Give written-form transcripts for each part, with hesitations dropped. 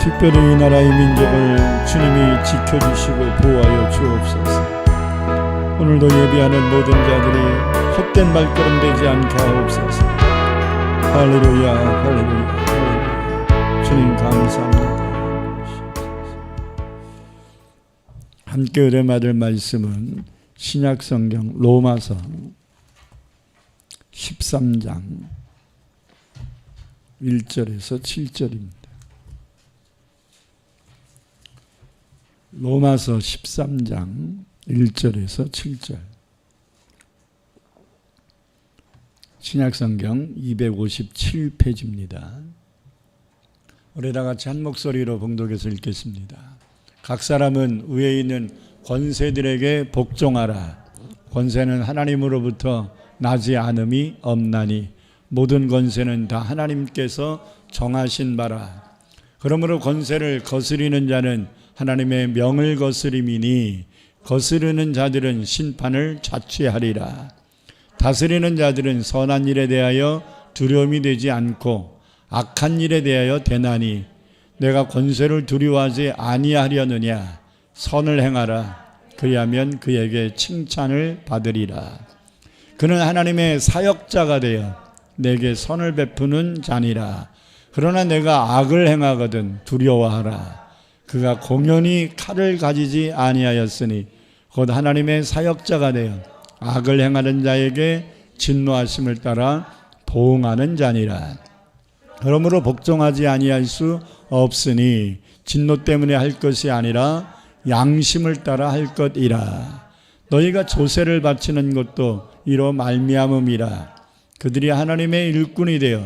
특별히 이 나라의 민족을 주님이 지켜주시고 보호하여 주옵소서. 오늘도 예배하는 모든 자들이 헛된 발걸음 되지 않게 하옵소서. 할렐루야, 할렐루야, 할렐루야. 주님 감사합니다. 함께 은혜 받을 말씀은 신약성경 로마서 13장 1절에서 7절입니다. 로마서 13장 1절에서 7절. 신약성경 257페이지입니다. 우리 다 같이 한 목소리로 봉독해서 읽겠습니다. 각 사람은 위에 있는 권세들에게 복종하라. 권세는 하나님으로부터 나지 않음이 없나니 모든 권세는 다 하나님께서 정하신 바라. 그러므로 권세를 거스리는 자는 하나님의 명을 거스림이니 거스르는 자들은 심판을 자취하리라. 다스리는 자들은 선한 일에 대하여 두려움이 되지 않고 악한 일에 대하여 대나니 내가 권세를 두려워하지 아니하려느냐. 선을 행하라. 그리하면 그에게 칭찬을 받으리라. 그는 하나님의 사역자가 되어 내게 선을 베푸는 자니라. 그러나 내가 악을 행하거든 두려워하라. 그가 공연히 칼을 가지지 아니하였으니 곧 하나님의 사역자가 되어 악을 행하는 자에게 진노하심을 따라 보응하는 자니라. 그러므로 복종하지 아니할 수 없으니 진노 때문에 할 것이 아니라 양심을 따라 할 것이라. 너희가 조세를 바치는 것도 이로 말미암음이라. 그들이 하나님의 일꾼이 되어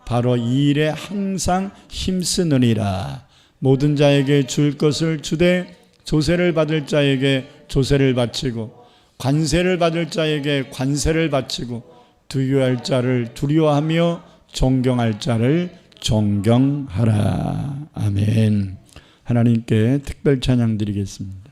바로 이 일에 항상 힘쓰느니라. 모든 자에게 줄 것을 주되 조세를 받을 자에게 조세를 바치고 관세를 받을 자에게 관세를 바치고 두려워할 자를 두려워하며 존경할 자를 존경하라. 아멘. 하나님께 특별 찬양 드리겠습니다.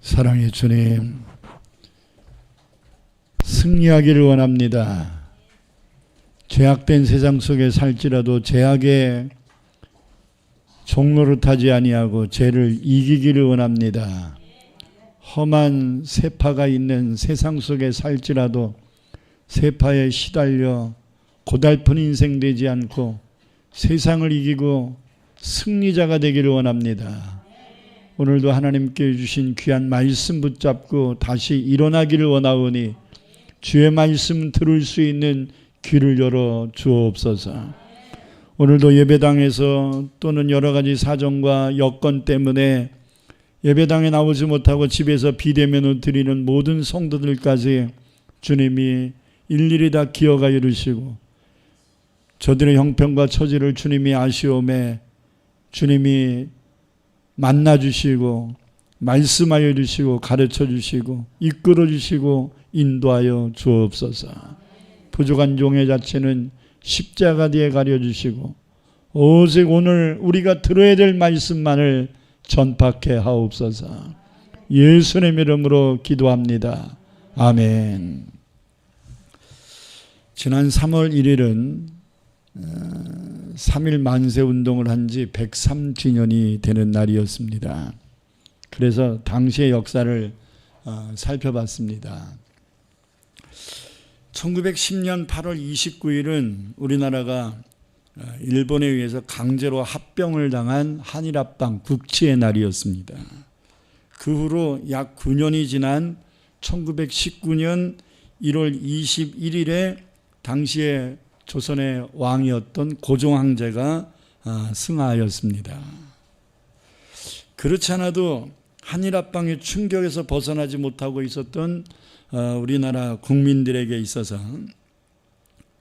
사랑의 주님, 승리하기를 원합니다. 죄악된 세상 속에 살지라도 죄악의 종노릇하지 아니하고 죄를 이기기를 원합니다. 험한 세파가 있는 세상 속에 살지라도 세파에 시달려 고달픈 인생 되지 않고 세상을 이기고 승리자가 되기를 원합니다. 오늘도 하나님께 주신 귀한 말씀 붙잡고 다시 일어나기를 원하오니 주의 말씀 들을 수 있는 귀를 열어 주옵소서. 오늘도 예배당에서 또는 여러 가지 사정과 여건 때문에 예배당에 나오지 못하고 집에서 비대면을 드리는 모든 성도들까지 주님이 일일이 다 기어가 이루시고 저들의 형편과 처지를 주님이 아시오매 주님이 만나주시고 말씀하여 주시고 가르쳐 주시고 이끌어 주시고 인도하여 주옵소서. 부족한 종의 자체는 십자가 뒤에 가려주시고 오직 오늘 우리가 들어야 될 말씀만을 전파케 하옵소서. 예수님 이름으로 기도합니다. 아멘. 지난 3월 1일은 3.1 만세운동을 한 지 103주년이 되는 날이었습니다. 그래서 당시의 역사를 살펴봤습니다. 1910년 8월 29일은 우리나라가 일본에 의해서 강제로 합병을 당한 한일합방 국치의 날이었습니다. 그 후로 약 9년이 지난 1919년 1월 21일에 당시에 조선의 왕이었던 고종황제가 승하하였습니다. 그렇지 않아도 한일합방의 충격에서 벗어나지 못하고 있었던 우리나라 국민들에게 있어서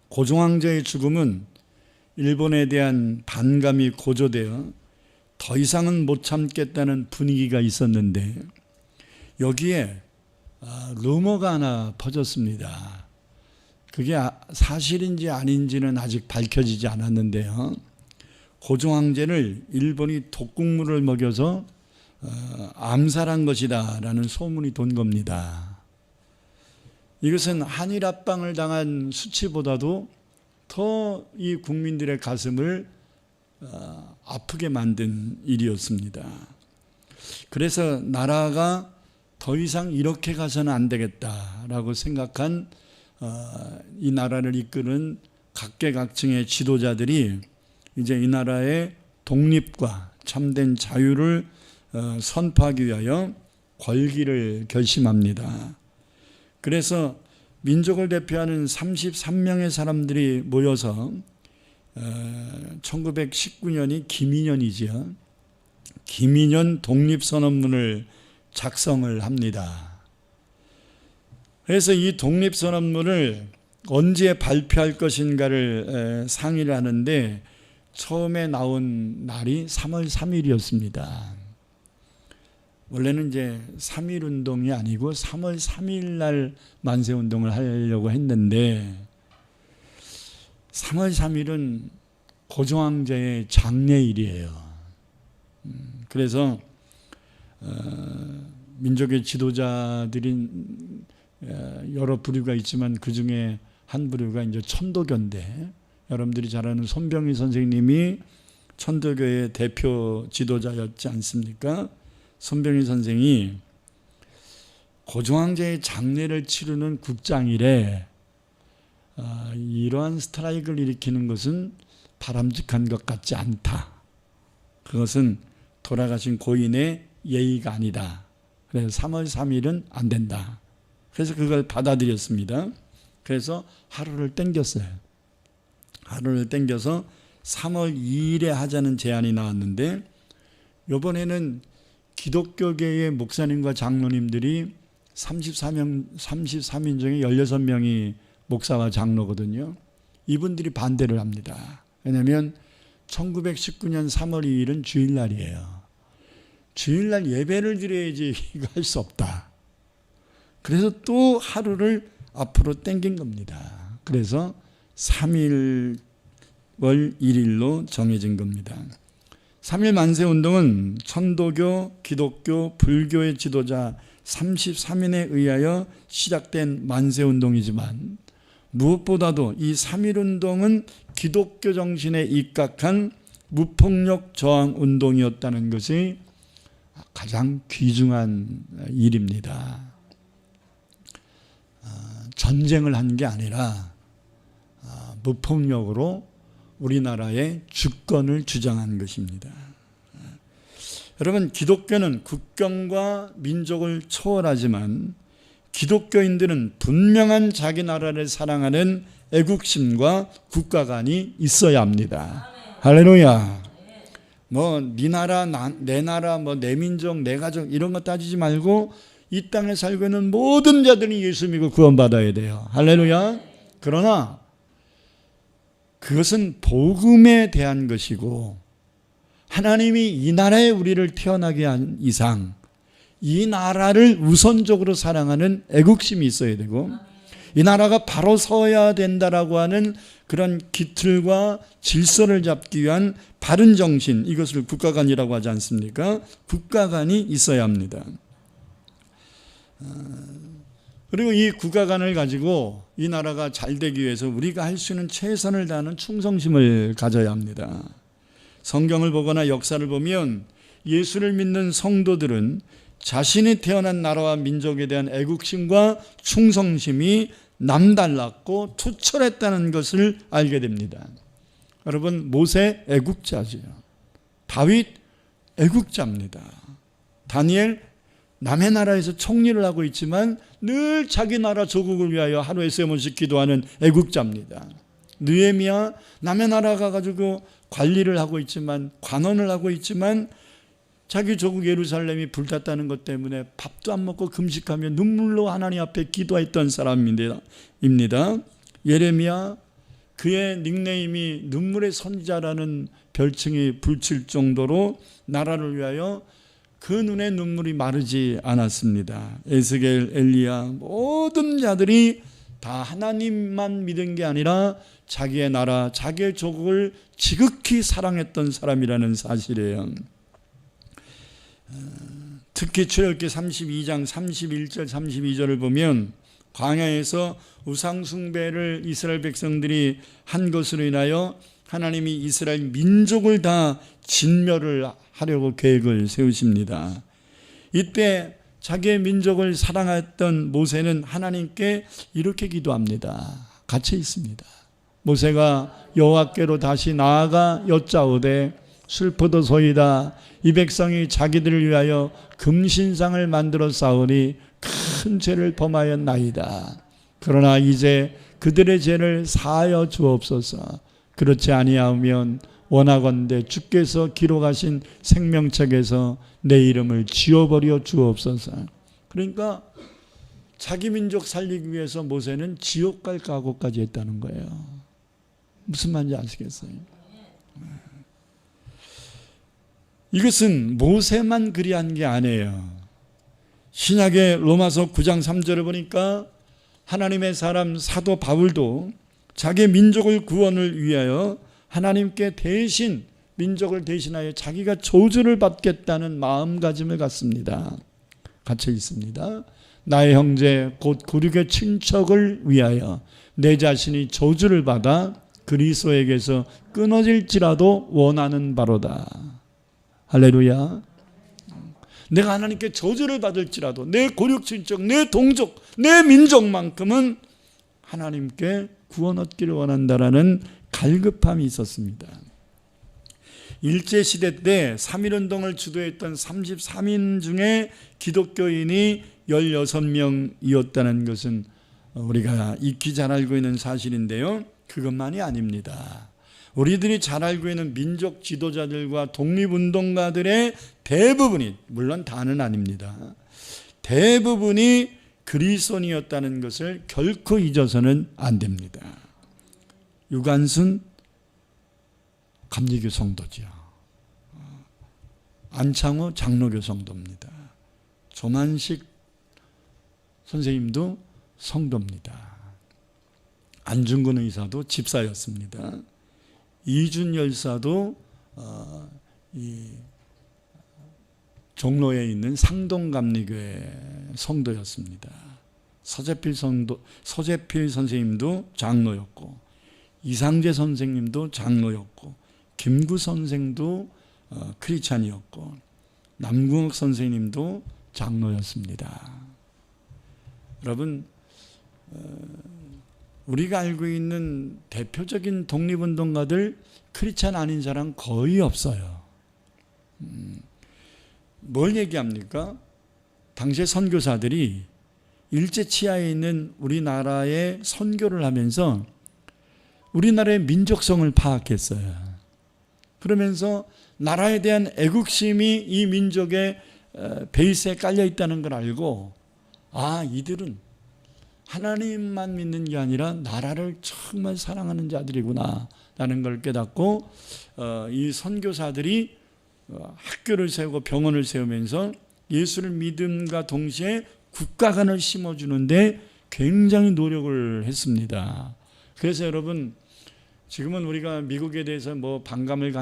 고종황제의 죽음은 일본에 대한 반감이 고조되어 더 이상은 못 참겠다는 분위기가 있었는데 여기에 루머가 하나 퍼졌습니다. 그게 사실인지 아닌지는 아직 밝혀지지 않았는데요. 고종황제를 일본이 독국물을 먹여서 암살한 것이다 라는 소문이 돈 겁니다. 이것은 한일합방을 당한 수치보다도 더 이 국민들의 가슴을 아프게 만든 일이었습니다. 그래서 나라가 더 이상 이렇게 가서는 안 되겠다라고 생각한 이 나라를 이끄는 각계각층의 지도자들이 이제 이 나라의 독립과 참된 자유를 선포하기 위하여 걸기를 결심합니다. 그래서 민족을 대표하는 33명의 사람들이 모여서 1919년이 기민년이지요. 기민년 독립선언문을 작성을 합니다. 그래서 이 독립선언문을 언제 발표할 것인가를 상의를 하는데 처음에 나온 날이 3월 3일이었습니다. 원래는 이제 3.1운동이 아니고 3월 3일 날 만세운동을 하려고 했는데 3월 3일은 고종황제의 장례일이에요. 그래서 민족의 지도자들이 여러 부류가 있지만 그 중에 한 부류가 이제 천도교인데 여러분들이 잘 아는 손병희 선생님이 천도교의 대표 지도자였지 않습니까? 손병희 선생이 고종황제의 장례를 치르는 국장일에 이러한 스트라이크를 일으키는 것은 바람직한 것 같지 않다. 그것은 돌아가신 고인의 예의가 아니다. 그래서 3월 3일은 안 된다. 그래서 그걸 받아들였습니다. 그래서 하루를 땡겼어요. 하루를 땡겨서 3월 2일에 하자는 제안이 나왔는데 이번에는 기독교계의 목사님과 장로님들이 33인 중에 16명이 목사와 장로거든요. 이분들이 반대를 합니다. 왜냐하면 1919년 3월 2일은 주일날이에요. 주일날 예배를 드려야지 이거 할 수 없다. 그래서 또 하루를 앞으로 당긴 겁니다. 그래서 3일 1일로 정해진 겁니다. 3.1 만세운동은 천도교, 기독교, 불교의 지도자 33인에 의하여 시작된 만세운동이지만 무엇보다도 이 3.1운동은 기독교 정신에 입각한 무폭력 저항운동이었다는 것이 가장 귀중한 일입니다. 전쟁을 한 게 아니라 무폭력으로 우리나라의 주권을 주장한 것입니다. 여러분, 기독교는 국경과 민족을 초월하지만 기독교인들은 분명한 자기 나라를 사랑하는 애국심과 국가관이 있어야 합니다. 할렐루야. 네 나라, 내 나라, 내 민족, 내 가족 이런 거 따지지 말고 이 땅에 살고 있는 모든 자들이 예수 믿고 구원받아야 돼요. 할렐루야. 그러나 그것은 복음에 대한 것이고 하나님이 이 나라에 우리를 태어나게 한 이상 이 나라를 우선적으로 사랑하는 애국심이 있어야 되고 이 나라가 바로 서야 된다라고 하는 그런 기틀과 질서를 잡기 위한 바른 정신, 이것을 국가관이라고 하지 않습니까? 국가관이 있어야 합니다. 그리고 이 국가관을 가지고 이 나라가 잘 되기 위해서 우리가 할 수 있는 최선을 다하는 충성심을 가져야 합니다. 성경을 보거나 역사를 보면 예수를 믿는 성도들은 자신이 태어난 나라와 민족에 대한 애국심과 충성심이 남달랐고 투철했다는 것을 알게 됩니다. 여러분, 모세 애국자죠. 다윗 애국자입니다. 다니엘 남의 나라에서 총리를 하고 있지만 늘 자기 나라 조국을 위하여 하루에 3번씩 기도하는 애국자입니다. 느헤미야 남의 나라 가가지고 관리를 하고 있지만 관원을 하고 있지만 자기 조국 예루살렘이 불탔다는 것 때문에 밥도 안 먹고 금식하며 눈물로 하나님 앞에 기도했던 사람입니다. 예레미야, 그의 닉네임이 눈물의 선지자라는 별칭이 붙일 정도로 나라를 위하여 그 눈에 눈물이 마르지 않았습니다. 에스겔, 엘리야 모든 자들이 다 하나님만 믿은 게 아니라 자기의 나라, 자기의 조국을 지극히 사랑했던 사람이라는 사실이에요. 특히 출애굽기 32장 31절 32절을 보면 광야에서 우상 숭배를 이스라엘 백성들이 한 것으로 인하여 하나님이 이스라엘 민족을 다 진멸을 하려고 계획을 세우십니다. 이때 자기의 민족을 사랑했던 모세는 하나님께 이렇게 기도합니다. 갇혀 있습니다. 모세가 여호와께로 다시 나아가 여짜오되 슬프도소이다. 이 백성이 자기들을 위하여 금신상을 만들어 쌓으니 큰 죄를 범하였나이다. 그러나 이제 그들의 죄를 사하여 주옵소서. 그렇지 아니하면 원하건대 주께서 기록하신 생명책에서 내 이름을 지워버려 주옵소서. 그러니까 자기 민족 살리기 위해서 모세는 지옥 갈 각오까지 했다는 거예요. 무슨 말인지 아시겠어요? 이것은 모세만 그리한 게 아니에요. 신약의 로마서 9장 3절을 보니까 하나님의 사람 사도 바울도 자기 민족을 구원을 위하여 하나님께 대신 민족을 대신하여 자기가 저주를 받겠다는 마음가짐을 갖습니다. 갇혀 있습니다. 나의 형제 곧 고륙의 친척을 위하여 내 자신이 저주를 받아 그리스도에게서 끊어질지라도 원하는 바로다. 할렐루야. 내가 하나님께 저주를 받을지라도 내 고륙 친척, 내 동족, 내 민족만큼은 하나님께 구원 얻기를 원한다라는 갈급함이 있었습니다. 일제시대 때 3.1운동을 주도했던 33인 중에 기독교인이 16명이었다는 것은 우리가 익히 잘 알고 있는 사실인데요. 그것만이 아닙니다. 우리들이 잘 알고 있는 민족 지도자들과 독립운동가들의 대부분이, 물론 다는 아닙니다, 대부분이 그리스도인이었다는 것을 결코 잊어서는 안 됩니다. 유관순 감리교 성도지요. 안창호 장로교 성도입니다. 조만식 선생님도 성도입니다. 안중근 의사도 집사였습니다. 이준 열사도 이 종로에 있는 상동감리교회 성도였습니다. 서재필 선생님도 장로였고, 이상재 선생님도 장로였고, 김구 선생도 크리스찬이었고, 남궁옥 선생님도 장로였습니다. 여러분, 우리가 알고 있는 대표적인 독립운동가들 크리스찬 아닌 사람 거의 없어요. 뭘 얘기합니까? 당시의 선교사들이 일제 치하에 있는 우리나라에 선교를 하면서 우리나라의 민족성을 파악했어요. 그러면서 나라에 대한 애국심이 이 민족의 베이스에 깔려 있다는 걸 알고, 이들은 하나님만 믿는 게 아니라 나라를 정말 사랑하는 자들이구나 라는 걸 깨닫고, 이 선교사들이 학교를 세우고 병원을 세우면서 예수를 믿음과 동시에 국가관을 심어주는데 굉장히 노력을 했습니다. 그래서 여러분, 지금은 우리가 미국에 대해서 뭐 반감을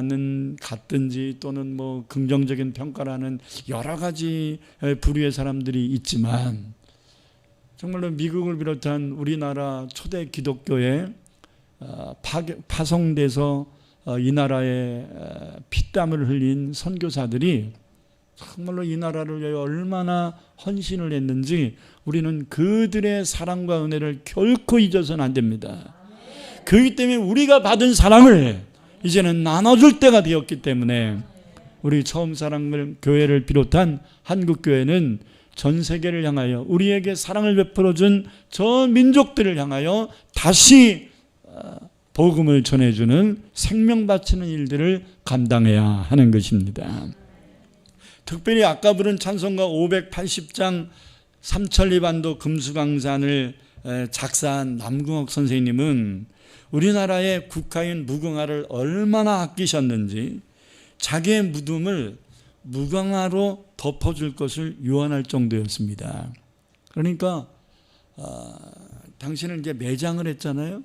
갖든지 또는 뭐 긍정적인 평가를 하는 여러 가지 부류의 사람들이 있지만, 정말로 미국을 비롯한 우리나라 초대 기독교에 파송돼서 이 나라에 피땀을 흘린 선교사들이 정말로 이 나라를 위해 얼마나 헌신을 했는지 우리는 그들의 사랑과 은혜를 결코 잊어서는 안 됩니다. 그렇기 때문에 우리가 받은 사랑을 이제는 나눠줄 때가 되었기 때문에 우리 처음 사랑을 교회를 비롯한 한국교회는 전 세계를 향하여 우리에게 사랑을 베풀어준 저 민족들을 향하여 다시 복음을 전해주는 생명 바치는 일들을 감당해야 하는 것입니다. 특별히 아까 부른 찬송가 580장 삼천리반도 금수강산을 작사한 남궁옥 선생님은 우리나라의 국가인 무궁화를 얼마나 아끼셨는지 자기의 무덤을 무궁화로 덮어줄 것을 유언할 정도였습니다. 그러니까 당신은 이제 매장을 했잖아요.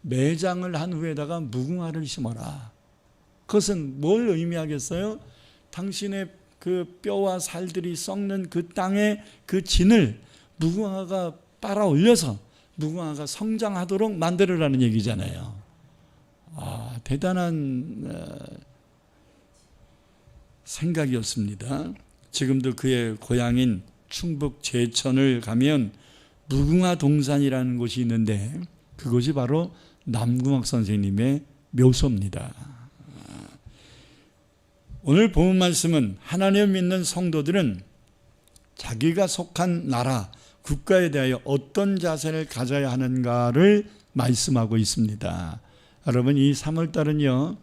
매장을 한 후에다가 무궁화를 심어라. 그것은 뭘 의미하겠어요? 당신의 그 뼈와 살들이 썩는 그 땅의 그 진을 무궁화가 빨아 올려서 무궁화가 성장하도록 만들으라는 얘기잖아요. 대단한 생각이었습니다. 지금도 그의 고향인 충북 제천을 가면 무궁화 동산이라는 곳이 있는데 그곳이 바로 남궁옥 선생님의 묘소입니다. 오늘 본 말씀은 하나님을 믿는 성도들은 자기가 속한 나라, 국가에 대하여 어떤 자세를 가져야 하는가를 말씀하고 있습니다. 여러분, 이 3월달은요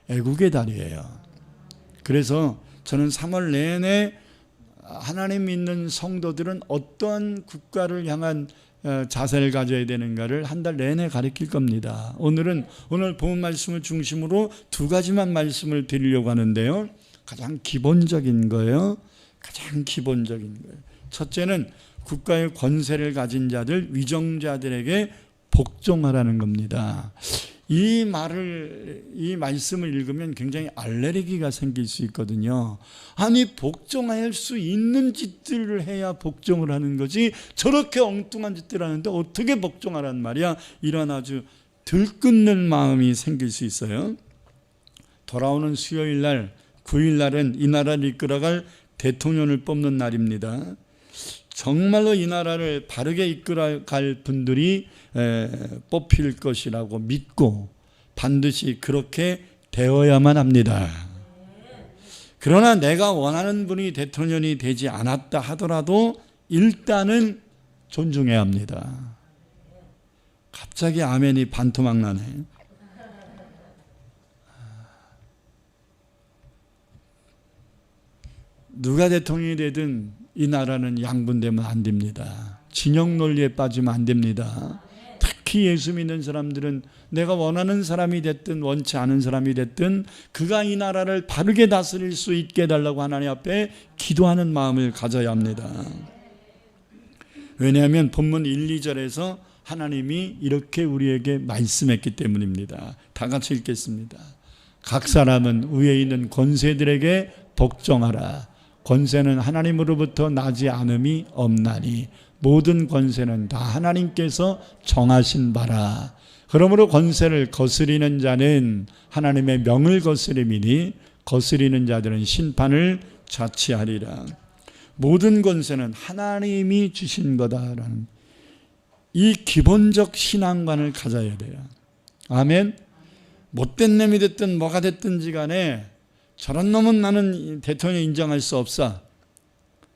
애국의 달이에요. 그래서 저는 3월 내내 하나님 믿는 성도들은 어떠한 국가를 향한 자세를 가져야 되는가를 한 달 내내 가르칠 겁니다. 오늘 본 말씀을 중심으로 두 가지만 말씀을 드리려고 하는데요. 가장 기본적인 거예요. 첫째는 국가의 권세를 가진 자들, 위정자들에게 복종하라는 겁니다. 이 말씀을 읽으면 굉장히 알레르기가 생길 수 있거든요. 아니, 복종할 수 있는 짓들을 해야 복종을 하는 거지 저렇게 엉뚱한 짓들을 하는데 어떻게 복종하란 말이야? 이런 아주 들끓는 마음이 생길 수 있어요. 돌아오는 수요일 날 9일 날은 이 나라를 이끌어갈 대통령을 뽑는 날입니다. 정말로 이 나라를 바르게 이끌어갈 분들이 뽑힐 것이라고 믿고 반드시 그렇게 되어야만 합니다. 그러나 내가 원하는 분이 대통령이 되지 않았다 하더라도 일단은 존중해야 합니다. 갑자기 아멘이 반토막 나네. 누가 대통령이 되든 이 나라는 양분되면 안 됩니다. 진영 논리에 빠지면 안 됩니다. 특히 예수 믿는 사람들은 내가 원하는 사람이 됐든 원치 않은 사람이 됐든 그가 이 나라를 바르게 다스릴 수 있게 해달라고 하나님 앞에 기도하는 마음을 가져야 합니다. 왜냐하면 본문 1, 2절에서 하나님이 이렇게 우리에게 말씀했기 때문입니다. 다 같이 읽겠습니다. 각 사람은 위에 있는 권세들에게 복종하라. 권세는 하나님으로부터 나지 않음이 없나니 모든 권세는 다 하나님께서 정하신 바라. 그러므로 권세를 거스리는 자는 하나님의 명을 거스림이니 거스리는 자들은 심판을 자취하리라. 모든 권세는 하나님이 주신 거다라는 이 기본적 신앙관을 가져야 돼요. 아멘. 못된 놈이 됐든 뭐가 됐든지 간에 저런 놈은 나는 대통령 인정할 수 없어.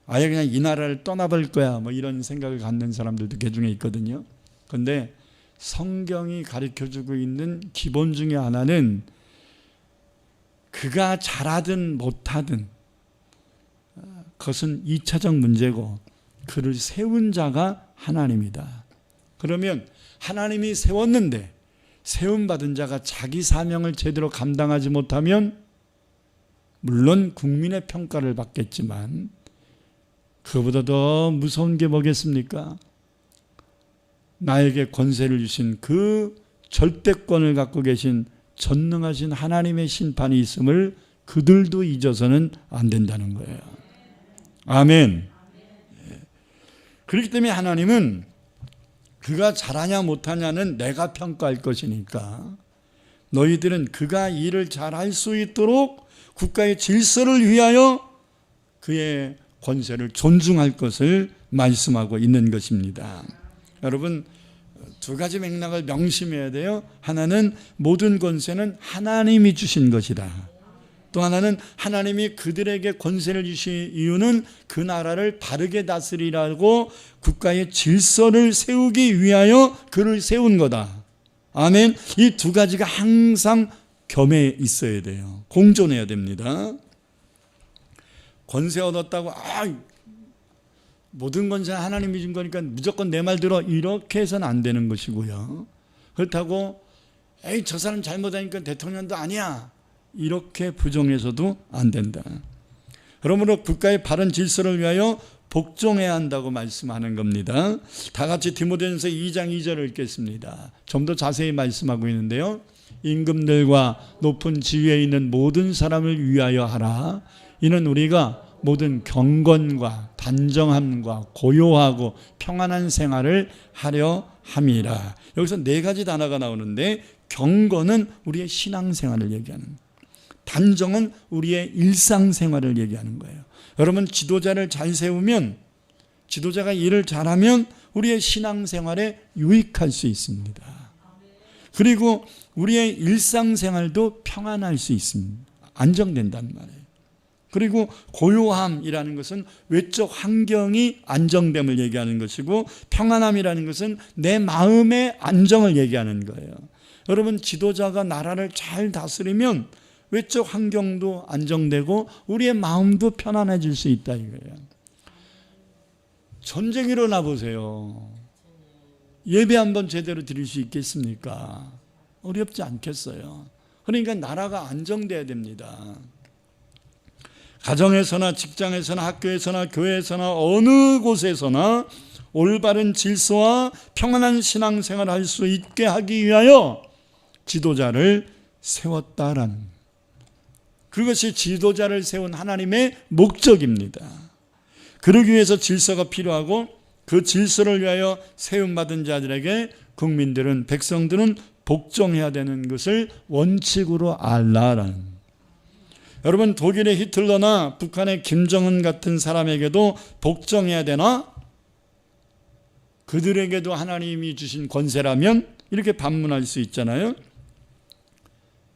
아예 그냥 이 나라를 떠나볼 거야. 뭐 이런 생각을 갖는 사람들도 그 중에 있거든요. 그런데 성경이 가르쳐주고 있는 기본 중에 하나는 그가 잘하든 못하든 그것은 2차적 문제고 그를 세운 자가 하나님이다. 그러면 하나님이 세웠는데 세움받은 자가 자기 사명을 제대로 감당하지 못하면 물론 국민의 평가를 받겠지만 그보다 더 무서운 게 뭐겠습니까? 나에게 권세를 주신 그 절대권을 갖고 계신 전능하신 하나님의 심판이 있음을 그들도 잊어서는 안 된다는 거예요. 아멘. 그렇기 때문에 하나님은 그가 잘하냐 못하냐는 내가 평가할 것이니까 너희들은 그가 일을 잘할 수 있도록 국가의 질서를 위하여 그의 권세를 존중할 것을 말씀하고 있는 것입니다. 여러분, 두 가지 맥락을 명심해야 돼요. 하나는 모든 권세는 하나님이 주신 것이다. 또 하나는 하나님이 그들에게 권세를 주신 이유는 그 나라를 바르게 다스리라고 국가의 질서를 세우기 위하여 그를 세운 거다. 아멘. 이 두 가지가 항상 겸해 있어야 돼요. 공존해야 됩니다. 권세 얻었다고 모든 권세는 하나님이 준 거니까 무조건 내 말 들어 이렇게 해서는 안 되는 것이고요. 그렇다고 저 사람 잘못하니까 대통령도 아니야 이렇게 부정해서도 안 된다. 그러므로 국가의 바른 질서를 위하여 복종해야 한다고 말씀하는 겁니다. 다 같이 디모데전서 2장 2절을 읽겠습니다. 좀 더 자세히 말씀하고 있는데요. 임금들과 높은 지위에 있는 모든 사람을 위하여 하라. 이는 우리가 모든 경건과 단정함과 고요하고 평안한 생활을 하려 함이라. 여기서 네 가지 단어가 나오는데 경건은 우리의 신앙생활을 얘기하는 거예요. 단정은 우리의 일상생활을 얘기하는 거예요. 여러분, 지도자를 잘 세우면, 지도자가 일을 잘하면 우리의 신앙생활에 유익할 수 있습니다. 그리고 우리의 일상생활도 평안할 수 있습니다. 안정된단 말이에요. 그리고 고요함이라는 것은 외적 환경이 안정됨을 얘기하는 것이고, 평안함이라는 것은 내 마음의 안정을 얘기하는 거예요. 여러분, 지도자가 나라를 잘 다스리면 외적 환경도 안정되고 우리의 마음도 편안해질 수 있다 이거예요. 전쟁이 일어나 보세요. 예배 한번 제대로 드릴 수 있겠습니까? 어렵지 않겠어요. 그러니까 나라가 안정돼야 됩니다. 가정에서나 직장에서나 학교에서나 교회에서나 어느 곳에서나 올바른 질서와 평안한 신앙생활을 할 수 있게 하기 위하여 지도자를 세웠다라는, 그것이 지도자를 세운 하나님의 목적입니다. 그러기 위해서 질서가 필요하고 그 질서를 위하여 세움받은 자들에게 국민들은, 백성들은 복종해야 되는 것을 원칙으로 알라라는. 여러분, 독일의 히틀러나 북한의 김정은 같은 사람에게도 복종해야 되나? 그들에게도 하나님이 주신 권세라면 이렇게 반문할 수 있잖아요.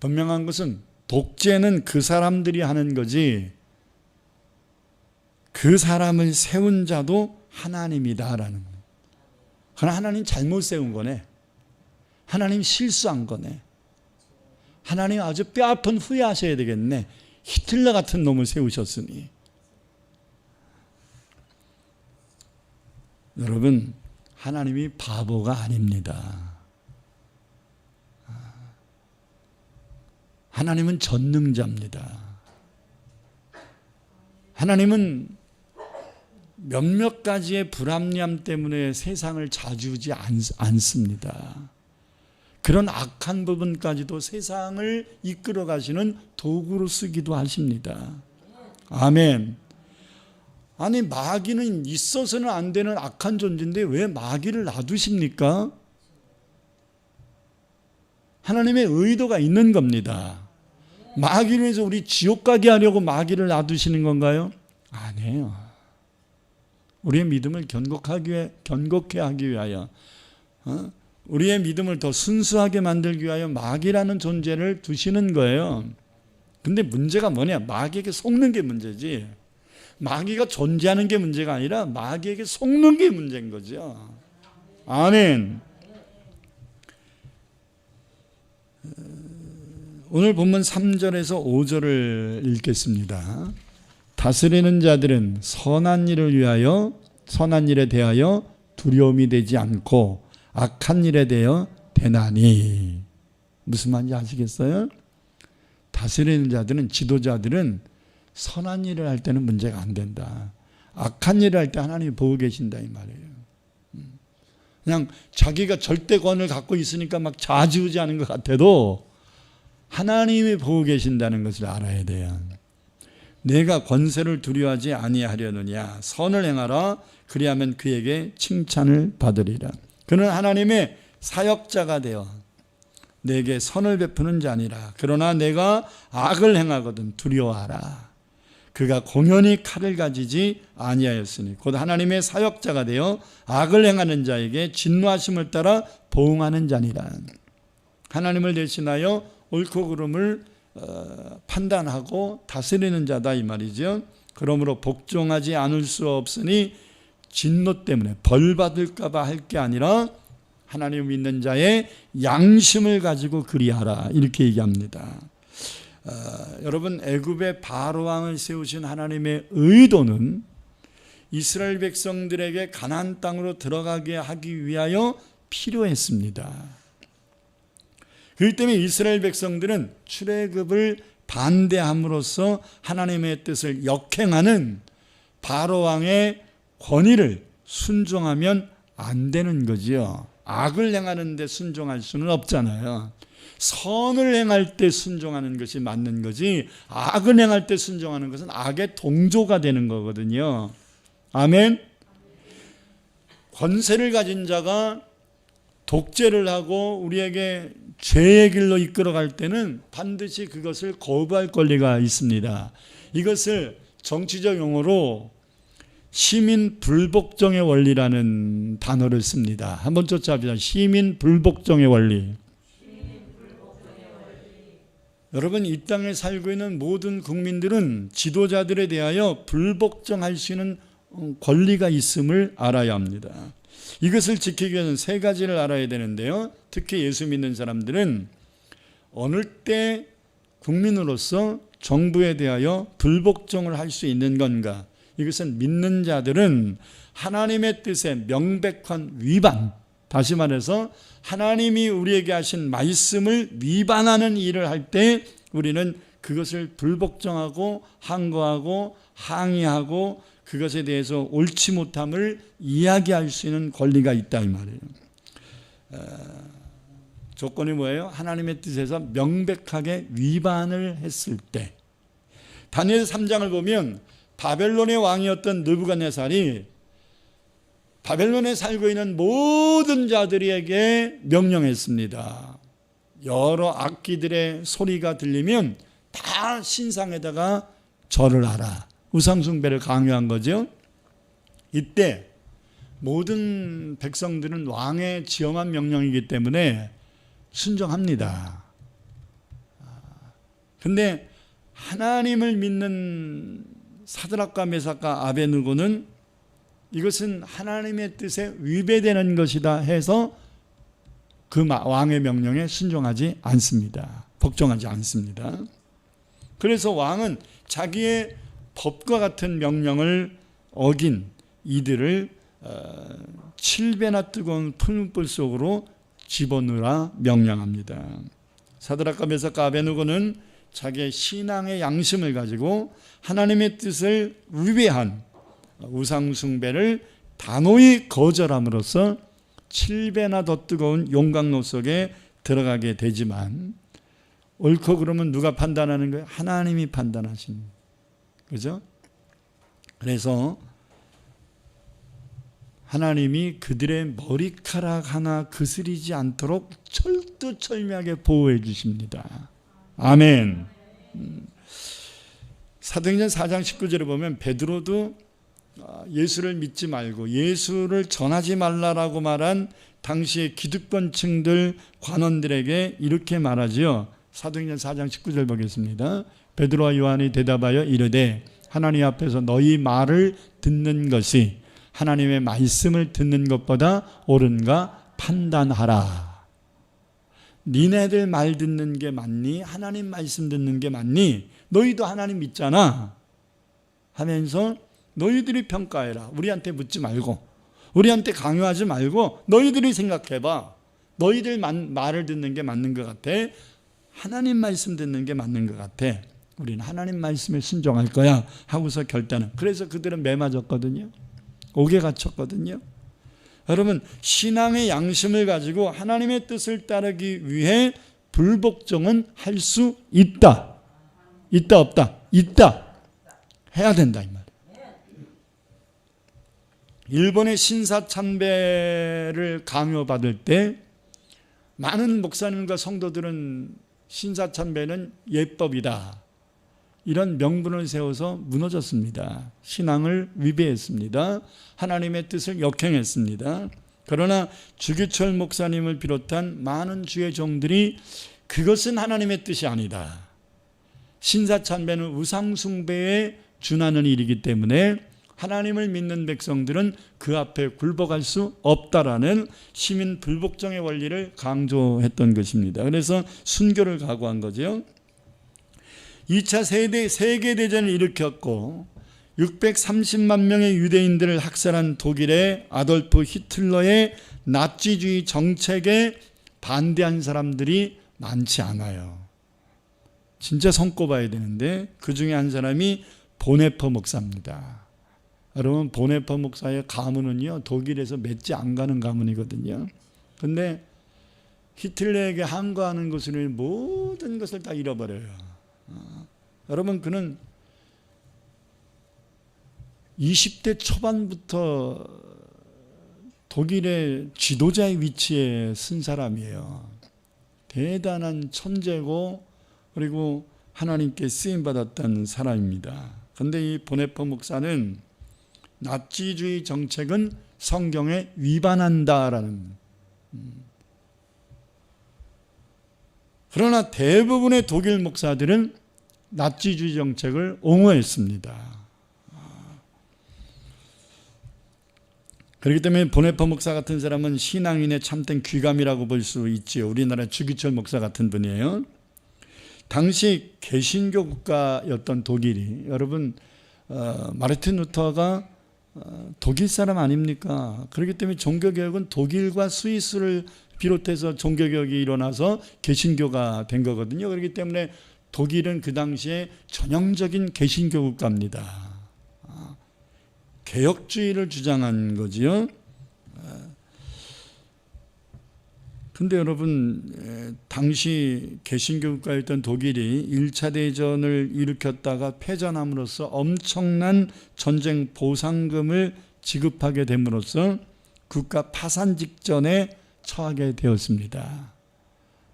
분명한 것은 독재는 그 사람들이 하는 거지 그 사람을 세운 자도 하나님이다라는 거예요. 그러나 하나님 잘못 세운 거네. 하나님 실수한 거네. 하나님 아주 뼈아픈 후회하셔야 되겠네. 히틀러 같은 놈을 세우셨으니. 여러분, 하나님이 바보가 아닙니다. 하나님은 전능자입니다. 하나님은 몇몇 가지의 불합리함 때문에 세상을 자주지 않습니다. 그런 악한 부분까지도 세상을 이끌어 가시는 도구로 쓰기도 하십니다. 아멘. 아니 마귀는 있어서는 안 되는 악한 존재인데 왜 마귀를 놔두십니까? 하나님의 의도가 있는 겁니다. 마귀를 해서 우리 지옥 가게 하려고 마귀를 놔두시는 건가요? 아니에요. 우리의 믿음을 견고케 하기 위하여, 우리의 믿음을 더 순수하게 만들기 위하여 마귀라는 존재를 두시는 거예요. 근데 문제가 뭐냐? 마귀에게 속는 게 문제지, 마귀가 존재하는 게 문제가 아니라 마귀에게 속는 게 문제인 거죠. 아멘. 오늘 본문 3절에서 5절을 읽겠습니다. 다스리는 자들은 선한 일에 대하여 두려움이 되지 않고 악한 일에 대하여 대나니. 무슨 말인지 아시겠어요? 다스리는 자들은, 지도자들은 선한 일을 할 때는 문제가 안 된다. 악한 일을 할 때 하나님이 보고 계신다 이 말이에요. 그냥 자기가 절대권을 갖고 있으니까 막 좌지우지하는 것 같아도 하나님이 보고 계신다는 것을 알아야 돼요. 내가 권세를 두려워하지 아니하려느냐, 선을 행하라, 그리하면 그에게 칭찬을 받으리라. 그는 하나님의 사역자가 되어 내게 선을 베푸는 자니라. 그러나 내가 악을 행하거든 두려워하라. 그가 공연히 칼을 가지지 아니하였으니 곧 하나님의 사역자가 되어 악을 행하는 자에게 진노하심을 따라 보응하는 자니라. 하나님을 대신하여 옳고 그름을 판단하고 다스리는 자다 이 말이죠. 그러므로 복종하지 않을 수 없으니 진노 때문에 벌 받을까 봐 할 게 아니라 하나님을 믿는 자의 양심을 가지고 그리하라, 이렇게 얘기합니다. 여러분, 애굽의 바로 왕을 세우신 하나님의 의도는 이스라엘 백성들에게 가나안 땅으로 들어가게 하기 위하여 필요했습니다. 그렇기 때문에 이스라엘 백성들은 출애굽을 반대함으로써 하나님의 뜻을 역행하는 바로 왕의 권위를 순종하면 안 되는 거지요. 악을 행하는 데 순종할 수는 없잖아요. 선을 행할 때 순종하는 것이 맞는 거지, 악을 행할 때 순종하는 것은 악의 동조가 되는 거거든요. 아멘. 권세를 가진 자가 독재를 하고 우리에게 죄의 길로 이끌어갈 때는 반드시 그것을 거부할 권리가 있습니다. 이것을 정치적 용어로 시민 불복종의 원리라는 단어를 씁니다. 한번 쫓아봅시다. 시민 불복종의 원리. 여러분, 이 땅에 살고 있는 모든 국민들은 지도자들에 대하여 불복종할 수 있는 권리가 있음을 알아야 합니다. 이것을 지키기 위해서는 세 가지를 알아야 되는데요. 특히 예수 믿는 사람들은 어느 때 국민으로서 정부에 대하여 불복종을 할 수 있는 건가? 이것은 믿는 자들은 하나님의 뜻에 명백한 위반, 다시 말해서 하나님이 우리에게 하신 말씀을 위반하는 일을 할 때 우리는 그것을 불복종하고 항거하고 항의하고 그것에 대해서 옳지 못함을 이야기할 수 있는 권리가 있다 이 말이에요. 조건이 뭐예요? 하나님의 뜻에서 명백하게 위반을 했을 때. 다니엘 3장을 보면 바벨론의 왕이었던 느부갓네살이 바벨론에 살고 있는 모든 자들에게 명령했습니다. 여러 악기들의 소리가 들리면 다 신상에다가 절을 하라. 우상숭배를 강요한 거죠. 이때 모든 백성들은 왕의 지엄한 명령이기 때문에 순종합니다. 그런데 하나님을 믿는 사드락과 메삭과 아베느고는 이것은 하나님의 뜻에 위배되는 것이다 해서 그 왕의 명령에 순종하지 않습니다. 복종하지 않습니다. 그래서 왕은 자기의 법과 같은 명령을 어긴 이들을 7배나 뜨거운 풀무불 속으로 집어넣으라 명령합니다. 사드락과 메삭과 아베느고는 자기의 신앙의 양심을 가지고 하나님의 뜻을 위배한 우상숭배를 단호히 거절함으로써 7배나 더 뜨거운 용광로 속에 들어가게 되지만, 옳고 그러면 누가 판단하는 거예요? 하나님이 판단하신, 그죠? 그래서 하나님이 그들의 머리카락 하나 그스리지 않도록 철두철미하게 보호해 주십니다. 아멘. 사도행전 4장 19절에 보면 베드로도 예수를 믿지 말고 예수를 전하지 말라라고 말한 당시의 기득권층들 관원들에게 이렇게 말하지요. 사도행전 4장 19절 보겠습니다. 베드로와 요한이 대답하여 이르되 하나님 앞에서 너희 말을 듣는 것이 하나님의 말씀을 듣는 것보다 옳은가 판단하라. 니네들 말 듣는 게 맞니? 하나님 말씀 듣는 게 맞니? 너희도 하나님 믿잖아 하면서 너희들이 평가해라. 우리한테 묻지 말고 우리한테 강요하지 말고 너희들이 생각해봐. 너희들 말을 듣는 게 맞는 것 같아? 하나님 말씀 듣는 게 맞는 것 같아? 우리는 하나님 말씀에 순종할 거야 하고서 결단은. 그래서 그들은 매 맞았거든요. 옥에 갇혔거든요. 여러분, 신앙의 양심을 가지고 하나님의 뜻을 따르기 위해 불복종은 할 수 있다. 있다 없다? 있다. 해야 된다 이 말. 일본의 신사참배를 강요받을 때 많은 목사님과 성도들은 신사참배는 예법이다 이런 명분을 세워서 무너졌습니다. 신앙을 위배했습니다. 하나님의 뜻을 역행했습니다. 그러나 주기철 목사님을 비롯한 많은 주의 종들이 그것은 하나님의 뜻이 아니다. 신사참배는 우상숭배에 준하는 일이기 때문에 하나님을 믿는 백성들은 그 앞에 굴복할 수 없다라는 시민 불복종의 원리를 강조했던 것입니다. 그래서 순교를 각오한 거죠. 2차 세계대전을 일으켰고 630만 명의 유대인들을 학살한 독일의 아돌프 히틀러의 나치주의 정책에 반대한 사람들이 많지 않아요. 진짜 손꼽아야 되는데 그 중에 한 사람이 보네퍼 목사입니다. 여러분, 보네퍼 목사의 가문은요 독일에서 몇 지 안 가는 가문이거든요. 근데 히틀러에게 항거하는 것으로 모든 것을 다 잃어버려요. 여러분, 그는 20대 초반부터 독일의 지도자의 위치에 쓴 사람이에요. 대단한 천재고 그리고 하나님께 쓰임받았던 사람입니다. 그런데 이 보네퍼 목사는 나치주의 정책은 성경에 위반한다라는, 그러나 대부분의 독일 목사들은 나치주의 정책을 옹호했습니다. 그렇기 때문에 보네퍼 목사 같은 사람은 신앙인의 참된 귀감이라고 볼 수 있지요. 우리나라 주기철 목사 같은 분이에요. 당시 개신교 국가였던 독일이, 여러분, 마르틴 루터가 독일 사람 아닙니까? 그렇기 때문에 종교개혁은 독일과 스위스를 비롯해서 종교개혁이 일어나서 개신교가 된 거거든요. 그렇기 때문에 독일은 그 당시에 전형적인 개신교 국가입니다. 개혁주의를 주장한 거지요. 근데 여러분, 당시 개신교 국가였던 독일이 1차 대전을 일으켰다가 패전함으로써 엄청난 전쟁 보상금을 지급하게 됨으로써 국가 파산 직전에 처하게 되었습니다.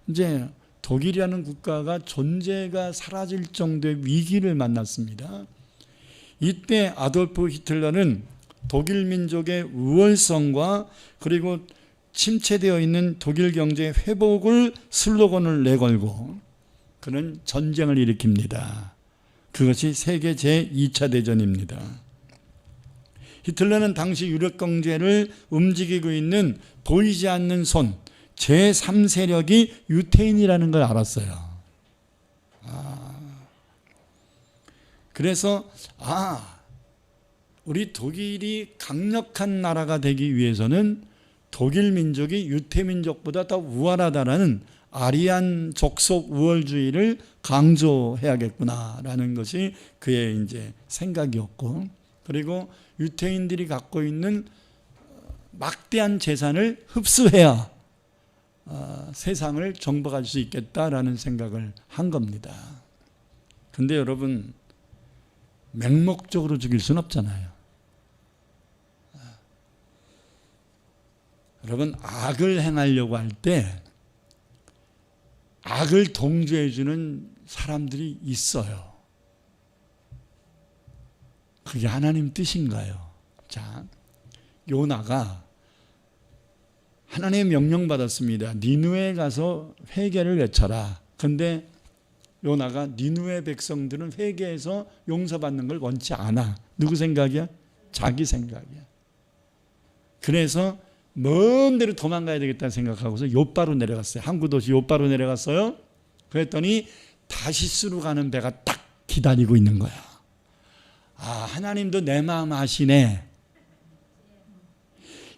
이제 독일이라는 국가가 존재가 사라질 정도의 위기를 만났습니다. 이때 아돌프 히틀러는 독일 민족의 우월성과 그리고 침체되어 있는 독일 경제 회복을 슬로건을 내걸고 그는 전쟁을 일으킵니다. 그것이 세계 제2차 대전입니다. 히틀러는 당시 유럽 경제를 움직이고 있는 보이지 않는 손, 제3세력이 유태인이라는 걸 알았어요. 그래서 우리 독일이 강력한 나라가 되기 위해서는 독일 민족이 유태 민족보다 더 우월하다라는 아리안 족속 우월주의를 강조해야겠구나라는 것이 그의 이제 생각이었고, 그리고 유태인들이 갖고 있는 막대한 재산을 흡수해야 세상을 정복할 수 있겠다라는 생각을 한 겁니다. 근데 여러분, 맹목적으로 죽일 수는 없잖아요. 여러분, 악을 행하려고 할 때 악을 동조해 주는 사람들이 있어요. 그게 하나님 뜻인가요? 자, 요나가 하나님의 명령 받았습니다. 니느웨에 가서 회개를 외쳐라. 근데 요나가 니느웨 백성들은 회개해서 용서받는 걸 원치 않아. 누구 생각이야? 자기 생각이야. 그래서 먼 데로 도망가야 되겠다 생각하고서 요바로 내려갔어요. 항구 도시 요바로 내려갔어요. 그랬더니 다시스로 가는 배가 딱 기다리고 있는 거야. 아, 하나님도 내 마음 아시네.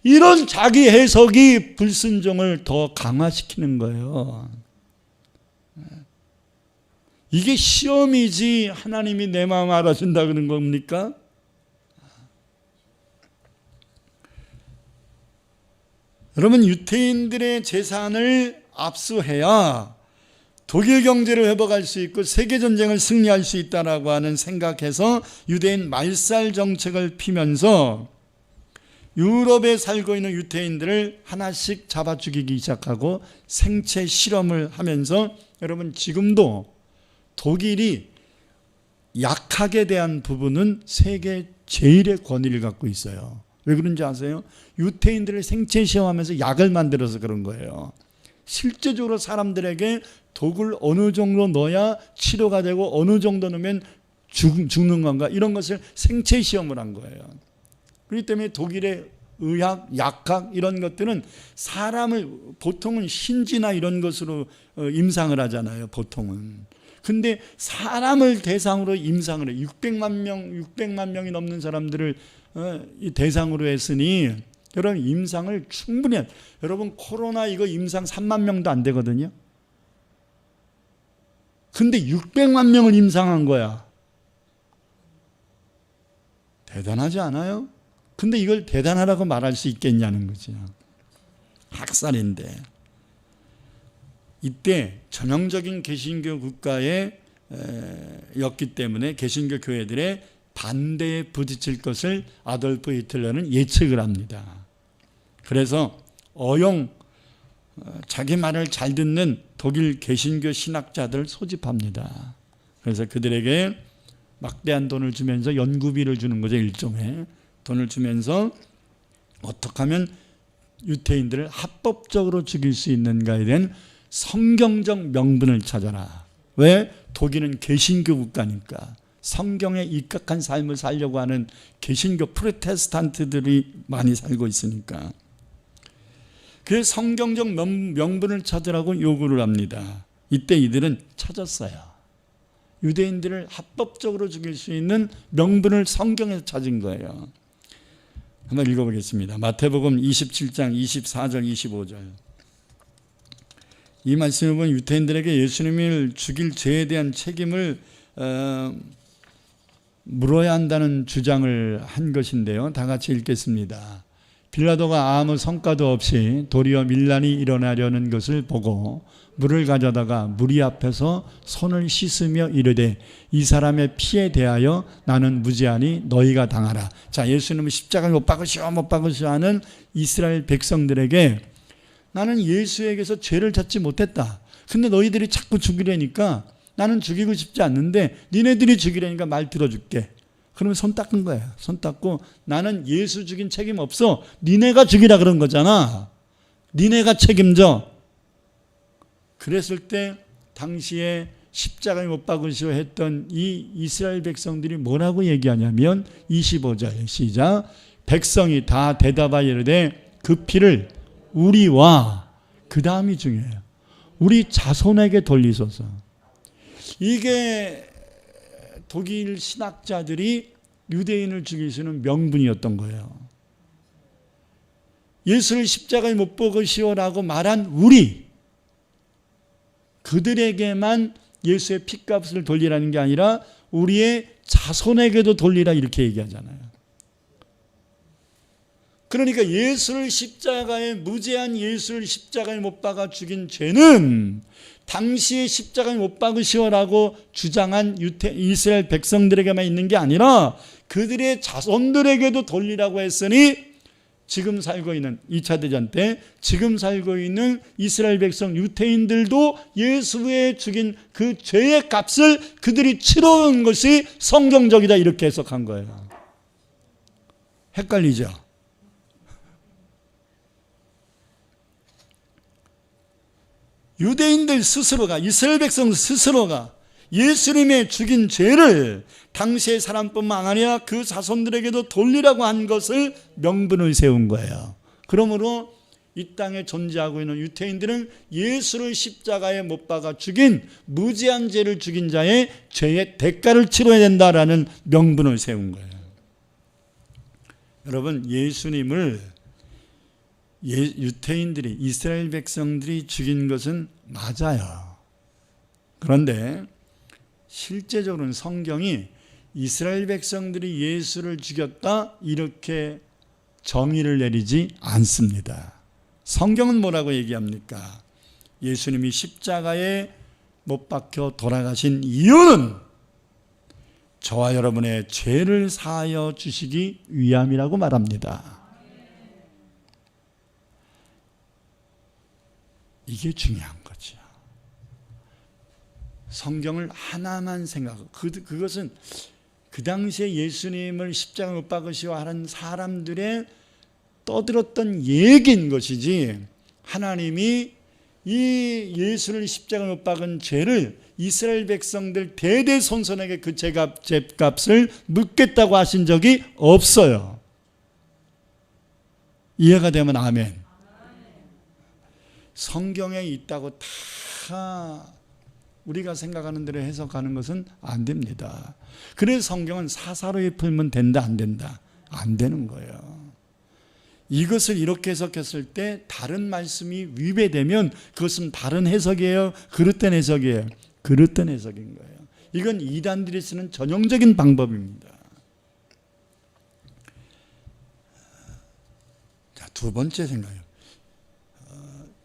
이런 자기 해석이 불순종을 더 강화시키는 거예요. 이게 시험이지 하나님이 내 마음 알아준다 그런 겁니까? 여러분, 유태인들의 재산을 압수해야 독일 경제를 회복할 수 있고 세계전쟁을 승리할 수 있다라고 하는 생각해서 유대인 말살 정책을 피면서 유럽에 살고 있는 유태인들을 하나씩 잡아 죽이기 시작하고 생체 실험을 하면서 여러분, 지금도 독일이 약하게 대한 부분은 세계 제일의 권위를 갖고 있어요. 왜 그런지 아세요? 유태인들을 생체 시험하면서 약을 만들어서 그런 거예요. 실제적으로 사람들에게 독을 어느 정도 넣어야 치료가 되고 어느 정도 넣으면 죽는 건가, 이런 것을 생체 시험을 한 거예요. 그렇기 때문에 독일의 의학, 약학 이런 것들은 사람을 보통은 신지나 이런 것으로 임상을 하잖아요. 보통은. 근데 사람을 대상으로 임상을 해요. 600만 명이 넘는 사람들을 대상으로 했으니 여러분, 임상을 충분히 해요. 여러분, 코로나 이거 임상 3만 명도 안 되거든요. 근데 600만 명을 임상한 거야. 대단하지 않아요? 근데 이걸 대단하다고 말할 수 있겠냐는 거죠. 학살인데. 이때 전형적인 개신교 국가에 였기 때문에 개신교 교회들의 반대에 부딪힐 것을 아돌프 히틀러는 예측을 합니다. 그래서 자기 말을 잘 듣는 독일 개신교 신학자들을 소집합니다. 그래서 그들에게 막대한 돈을 주면서 연구비를 주는 거죠. 일종의 돈을 주면서 어떻게 하면 유태인들을 합법적으로 죽일 수 있는가에 대한 성경적 명분을 찾아라. 왜? 독일은 개신교 국가니까 성경에 입각한 삶을 살려고 하는 개신교 프로테스탄트들이 많이 살고 있으니까. 그래서 성경적 명분을 찾으라고 요구를 합니다. 이때 이들은 찾았어요. 유대인들을 합법적으로 죽일 수 있는 명분을 성경에서 찾은 거예요. 한번 읽어보겠습니다. 마태복음 27장 24절 25절. 이 말씀을 보면 유태인들에게 예수님을 죽일 죄에 대한 책임을 물어야 한다는 주장을 한 것인데요. 다 같이 읽겠습니다. 빌라도가 아무 성과도 없이 도리어 밀란이 일어나려는 것을 보고 물을 가져다가 무리 앞에서 손을 씻으며 이르되 이 사람의 피에 대하여 나는 무죄하니 너희가 당하라. 자, 예수님은 십자가에 못 박으시오 못 박으시오 하는 이스라엘 백성들에게 나는 예수에게서 죄를 찾지 못했다. 근데 너희들이 자꾸 죽이려니까 나는 죽이고 싶지 않는데 니네들이 죽이려니까 말 들어줄게. 그러면 손 닦은 거야. 손 닦고 나는 예수 죽인 책임 없어. 니네가 죽이라 그런 거잖아. 니네가 책임져. 그랬을 때 당시에 십자가에 못 박으시오 했던 이 이스라엘 백성들이 뭐라고 얘기하냐면 25절 시작. 백성이 다 대답하여 이르되 그 피를 우리와, 그 다음이 중요해요, 우리 자손에게 돌리소서. 이게 독일 신학자들이 유대인을 죽일 수 있는 명분이었던 거예요. 예수를 십자가에 못 박으시오라고 말한 우리, 그들에게만 예수의 핏값을 돌리라는 게 아니라 우리의 자손에게도 돌리라 이렇게 얘기하잖아요. 그러니까 예수를 십자가에, 무죄한 예수를 십자가에 못 박아 죽인 죄는 당시에 십자가에 못 박으시오라고 주장한 이스라엘 백성들에게만 있는 게 아니라 그들의 자손들에게도 돌리라고 했으니 지금 살고 있는 2차 대전 때 지금 살고 있는 이스라엘 백성 유대인들도 예수의 죽인 그 죄의 값을 그들이 치러온 것이 성경적이다 이렇게 해석한 거예요. 헷갈리죠? 유대인들 스스로가, 이스라엘 백성 스스로가 예수님의 죽인 죄를 당시의 사람뿐만 아니라 그 자손들에게도 돌리라고 한 것을 명분을 세운 거예요. 그러므로 이 땅에 존재하고 있는 유대인들은 예수를 십자가에 못 박아 죽인, 무지한 죄를 죽인 자의 죄의 대가를 치러야 된다라는 명분을 세운 거예요. 여러분, 예수님을 유대인들이, 이스라엘 백성들이 죽인 것은 맞아요. 그런데 실제적으로는 성경이 이스라엘 백성들이 예수를 죽였다 이렇게 정의를 내리지 않습니다. 성경은 뭐라고 얘기합니까? 예수님이 십자가에 못 박혀 돌아가신 이유는 저와 여러분의 죄를 사하여 주시기 위함이라고 말합니다. 이게 중요한 거죠. 성경을 하나만 생각하고 그것은 그 당시에 예수님을 십자가에 못 박으시고 하는 사람들의 떠들었던 얘기인 것이지, 하나님이 이 예수를 십자가에 못 박은 죄를 이스라엘 백성들 대대손손에게 그 죄값을 묻겠다고 하신 적이 없어요. 이해가 되면 아멘. 성경에 있다고 다 우리가 생각하는 대로 해석하는 것은 안 됩니다. 그래서 성경은 사사로이 풀면 된다 안 된다? 안 되는 거예요. 이것을 이렇게 해석했을 때 다른 말씀이 위배되면 그것은 다른 해석이에요? 그릇된 해석이에요? 그릇된 해석인 거예요. 이건 이단들이 쓰는 전형적인 방법입니다. 자, 두 번째 생각이에요.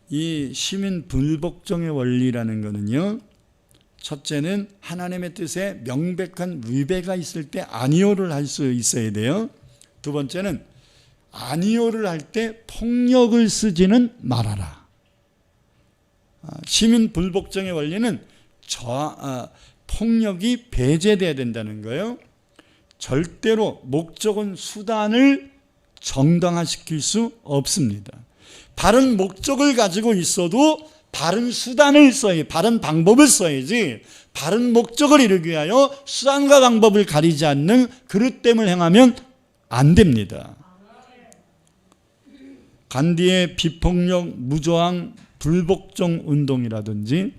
이 시민 불복종의 원리라는 것은요, 첫째는 하나님의 뜻에 명백한 위배가 있을 때 아니오를 할 수 있어야 돼요. 두 번째는 아니오를 할 때 폭력을 쓰지는 말아라. 시민 불복종의 원리는 폭력이 배제돼야 된다는 거예요. 절대로 목적은 수단을 정당화시킬 수 없습니다. 바른 목적을 가지고 있어도 바른 수단을 써야, 바른 방법을 써야지, 바른 목적을 이루기 위하여 수단과 방법을 가리지 않는 그릇됨을 행하면 안 됩니다. 간디의 비폭력 무저항 불복종 운동이라든지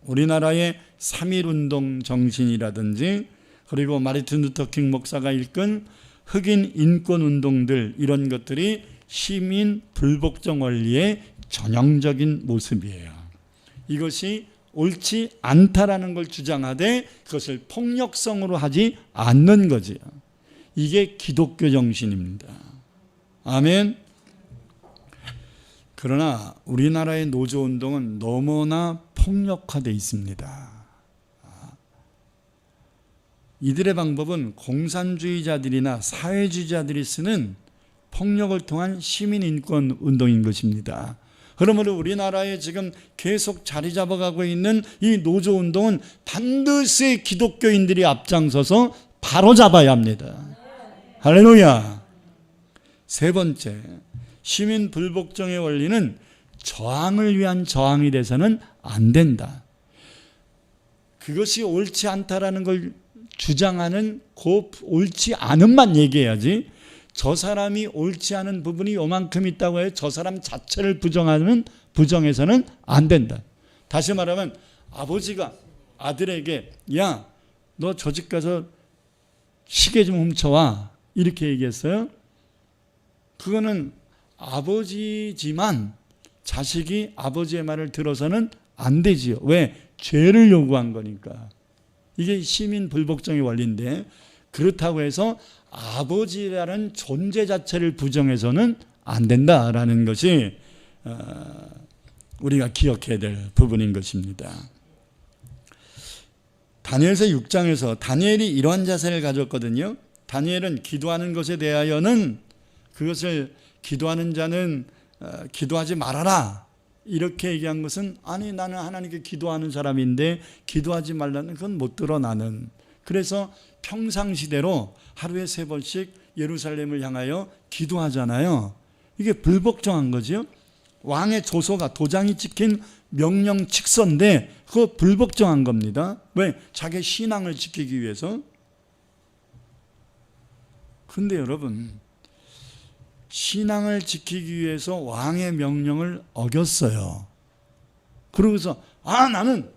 우리나라의 3.1운동 정신이라든지 그리고 마르틴 루터킹 목사가 일끈 흑인 인권운동들, 이런 것들이 시민 불복종 원리의 전형적인 모습이에요. 이것이 옳지 않다라는 걸 주장하되 그것을 폭력성으로 하지 않는 거지요. 이게 기독교 정신입니다. 아멘. 그러나 우리나라의 노조운동은 너무나 폭력화되어 있습니다. 이들의 방법은 공산주의자들이나 사회주의자들이 쓰는 폭력을 통한 시민인권 운동인 것입니다. 그러므로 우리나라에 지금 계속 자리 잡아가고 있는 이 노조운동은 반드시 기독교인들이 앞장서서 바로 잡아야 합니다. 할렐루야. 세 번째, 시민 불복종의 원리는 저항을 위한 저항이 돼서는 안 된다. 그것이 옳지 않다라는 걸 주장하는 옳지 않음만 얘기해야지, 저 사람이 옳지 않은 부분이 요만큼 있다고 해서 저 사람 자체를 부정해서는 안 된다. 다시 말하면 아버지가 아들에게 야, 너 저 집 가서 시계 좀 훔쳐와 이렇게 얘기했어요. 그거는 아버지지만 자식이 아버지의 말을 들어서는 안 되지요. 왜? 죄를 요구한 거니까. 이게 시민 불복종의 원리인데, 그렇다고 해서 아버지라는 존재 자체를 부정해서는 안 된다라는 것이 우리가 기억해야 될 부분인 것입니다. 다니엘서 6장에서 다니엘이 이러한 자세를 가졌거든요. 다니엘은 기도하는 것에 대하여는 그것을 기도하는 자는 기도하지 말아라 이렇게 얘기한 것은 아니 나는 하나님께 기도하는 사람인데 기도하지 말라는 건 못 들어 나는. 그래서 평상시대로 하루에 3번씩 예루살렘을 향하여 기도하잖아요. 이게 불복종한 거죠. 왕의 조서가 도장이 찍힌 명령 칙서인데 그거 불복종한 겁니다. 왜? 자기 신앙을 지키기 위해서. 근데 여러분 신앙을 지키기 위해서 왕의 명령을 어겼어요. 그러고서 나는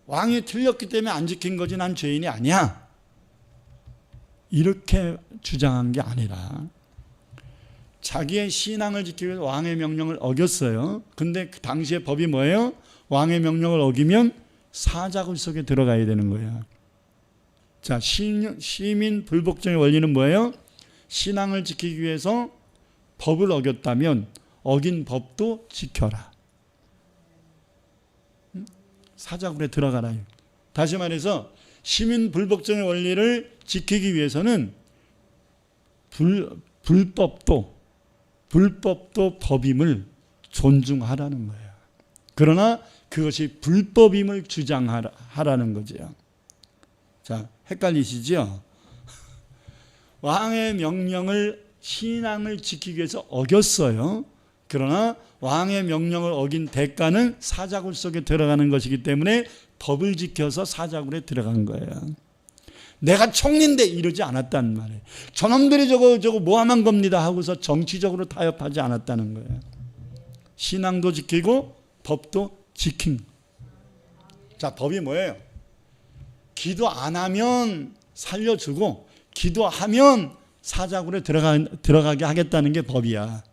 왕이 틀렸기 때문에 안 지킨 거지 난 죄인이 아니야 이렇게 주장한 게 아니라 자기의 신앙을 지키기 위해서 왕의 명령을 어겼어요. 근데 그 당시의 법이 뭐예요? 왕의 명령을 어기면 사자굴 속에 들어가야 되는 거예요. 자, 시민 불복종의 원리는 뭐예요? 신앙을 지키기 위해서 법을 어겼다면 어긴 법도 지켜라. 사자굴에 들어가라. 다시 말해서 시민 불복종의 원리를 지키기 위해서는 불법도 법임을 존중하라는 거예요. 그러나 그것이 불법임을 주장하라는 거죠. 자, 헷갈리시죠? 왕의 명령을 신앙을 지키기 위해서 어겼어요. 그러나 왕의 명령을 어긴 대가는 사자굴 속에 들어가는 것이기 때문에 법을 지켜서 사자굴에 들어간 거예요. 내가 총리인데 이러지 않았단 말이에요. 저놈들이 저거 모함한 겁니다 하고서 정치적으로 타협하지 않았다는 거예요. 신앙도 지키고 법도 지킨. 자, 법이 뭐예요? 기도 안 하면 살려주고 기도하면 사자굴에 들어가게 하겠다는 게 법이야.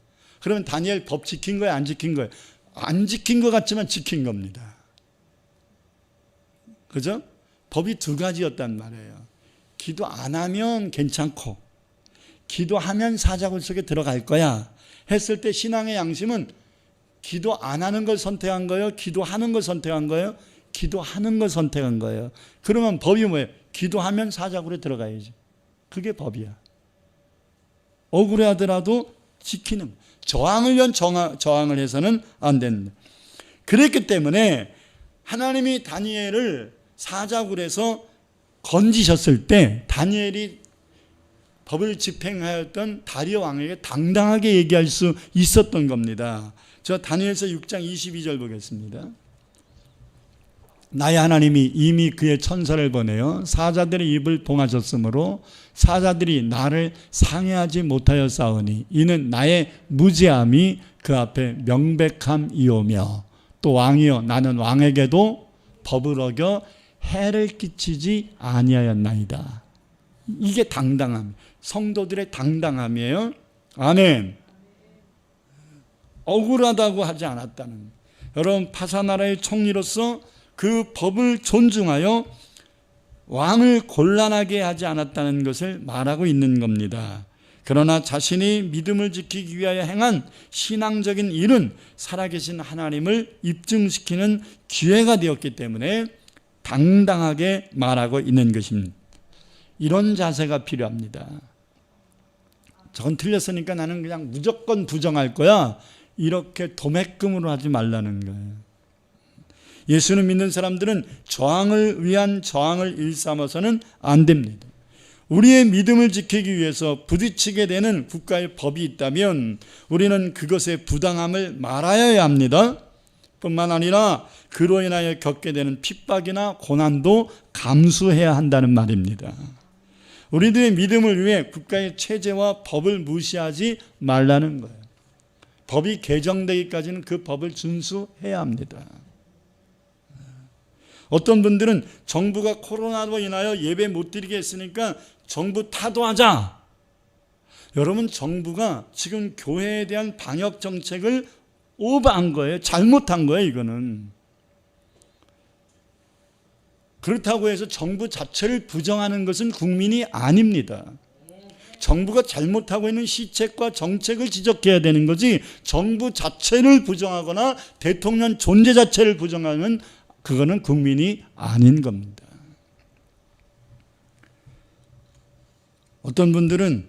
그러면 다니엘 법 지킨 거예요? 안 지킨 거예요? 안 지킨 것 같지만 지킨 겁니다. 그죠? 법이 2가지였단 말이에요. 기도 안 하면 괜찮고 기도하면 사자굴 속에 들어갈 거야 했을 때 신앙의 양심은 기도 안 하는 걸 선택한 거예요? 기도하는 걸 선택한 거예요? 기도하는 걸 선택한 거예요. 그러면 법이 뭐예요? 기도하면 사자굴에 들어가야지. 그게 법이야. 억울해하더라도 지키는, 저항을 위한 저항을 해서는 안 된다. 그랬기 때문에 하나님이 다니엘을 사자굴에서 건지셨을 때 다니엘이 법을 집행하였던 다리오 왕에게 당당하게 얘기할 수 있었던 겁니다. 저 다니엘서 6장 22절 보겠습니다. 나의 하나님이 이미 그의 천사를 보내어 사자들의 입을 봉하셨으므로 사자들이 나를 상해하지 못하여 싸우니 이는 나의 무죄함이 그 앞에 명백함이오며 또 왕이여 나는 왕에게도 법을 어겨 해를 끼치지 아니하였나이다. 이게 당당함, 성도들의 당당함이에요. 아멘. 억울하다고 하지 않았다는. 여러분 파사나라의 총리로서 그 법을 존중하여 왕을 곤란하게 하지 않았다는 것을 말하고 있는 겁니다. 그러나 자신이 믿음을 지키기 위하여 행한 신앙적인 일은 살아계신 하나님을 입증시키는 기회가 되었기 때문에 당당하게 말하고 있는 것입니다. 이런 자세가 필요합니다. 저건 틀렸으니까 나는 그냥 무조건 부정할 거야. 이렇게 도매금으로 하지 말라는 거예요. 예수를 믿는 사람들은 저항을 위한 저항을 일삼아서는 안 됩니다. 우리의 믿음을 지키기 위해서 부딪히게 되는 국가의 법이 있다면 우리는 그것의 부당함을 말하여야 합니다. 뿐만 아니라 그로 인하여 겪게 되는 핍박이나 고난도 감수해야 한다는 말입니다. 우리들의 믿음을 위해 국가의 체제와 법을 무시하지 말라는 거예요. 법이 개정되기까지는 그 법을 준수해야 합니다. 어떤 분들은 정부가 코로나로 인하여 예배 못 드리게 했으니까 정부 타도하자. 여러분 정부가 지금 교회에 대한 방역 정책을 오버한 거예요. 잘못한 거예요. 이거는. 그렇다고 해서 정부 자체를 부정하는 것은 국민이 아닙니다. 정부가 잘못하고 있는 시책과 정책을 지적해야 되는 거지 정부 자체를 부정하거나 대통령 존재 자체를 부정하면 그거는 국민이 아닌 겁니다. 어떤 분들은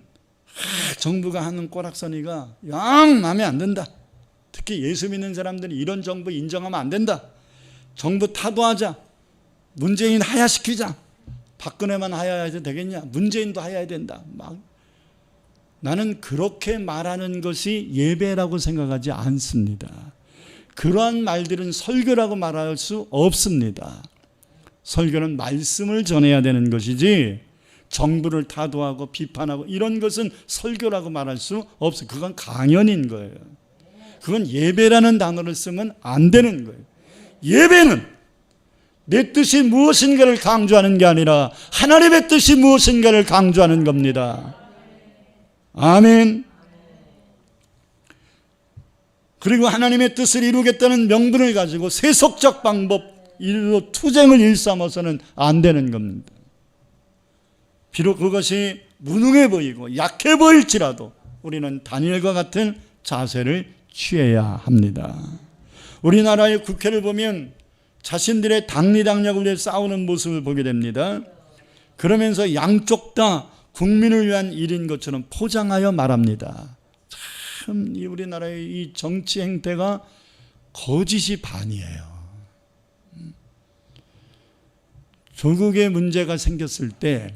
정부가 하는 꼬락서니가 영 마음에 안 든다. 특히 예수 믿는 사람들이 이런 정부 인정하면 안 된다. 정부 타도하자. 문재인 하야시키자. 박근혜만 하야해도 되겠냐. 문재인도 하야해야 된다. 막 나는 그렇게 말하는 것이 예배라고 생각하지 않습니다. 그러한 말들은 설교라고 말할 수 없습니다. 설교는 말씀을 전해야 되는 것이지 정부를 타도하고 비판하고 이런 것은 설교라고 말할 수 없어요. 그건 강연인 거예요. 그건 예배라는 단어를 쓰면 안 되는 거예요. 예배는 내 뜻이 무엇인가를 강조하는 게 아니라 하나님의 뜻이 무엇인가를 강조하는 겁니다. 아멘. 그리고 하나님의 뜻을 이루겠다는 명분을 가지고 세속적 방법, 이로 투쟁을 일삼아서는 안 되는 겁니다. 비록 그것이 무능해 보이고 약해 보일지라도 우리는 다니엘과 같은 자세를 취해야 합니다. 우리나라의 국회를 보면 자신들의 당리당략을 위해 싸우는 모습을 보게 됩니다. 그러면서 양쪽 다 국민을 위한 일인 것처럼 포장하여 말합니다. 참 이 우리나라의 이 정치 행태가 거짓이 반이에요. 조국의 문제가 생겼을 때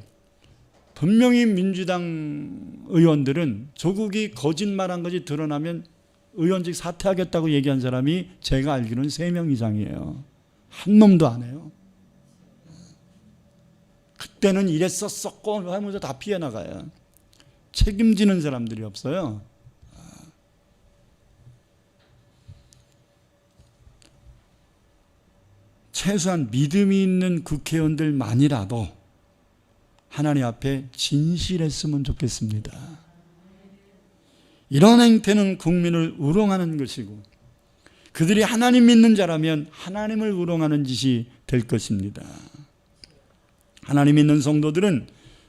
분명히 민주당 의원들은 조국이 거짓말한 것이 드러나면 의원직 사퇴하겠다고 얘기한 사람이 제가 알기로는 3명 이상이에요. 한 놈도 안 해요. 그때는 이랬었고 하면서 다 피해 나가요. 책임지는 사람들이 없어요. 최소한 믿음이 있는 국회의원들만이라도 하나님 앞에 진실했으면 좋겠습니다. 이런 행태는 국민을 우롱하는 것이고 그들이 하나님 믿는 자라면 하나님을 우롱하는 짓이 될 것입니다. 하나님 믿는 성도들은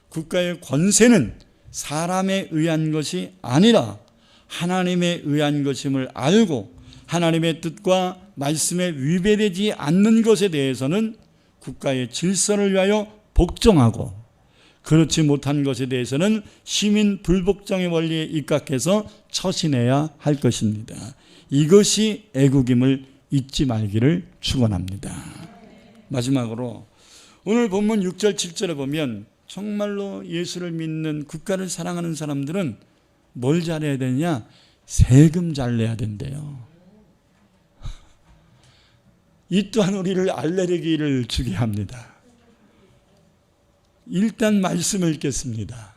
국가의 권세는 사람에 의한 것이 아니라 하나님에 의한 것임을 알고 하나님의 뜻과 말씀에 위배되지 않는 것에 대해서는 국가의 질서를 위하여 복종하고 그렇지 못한 것에 대해서는 시민 불복종의 원리에 입각해서 처신해야 할 것입니다. 이것이 애국임을 잊지 말기를 축원합니다. 마지막으로 오늘 본문 6절 7절에 보면 정말로 예수를 믿는 국가를 사랑하는 사람들은 뭘 잘해야 되냐? 세금 잘 내야 된대요. 이 또한 우리를 알레르기를 주게 합니다. 일단 말씀을 읽겠습니다.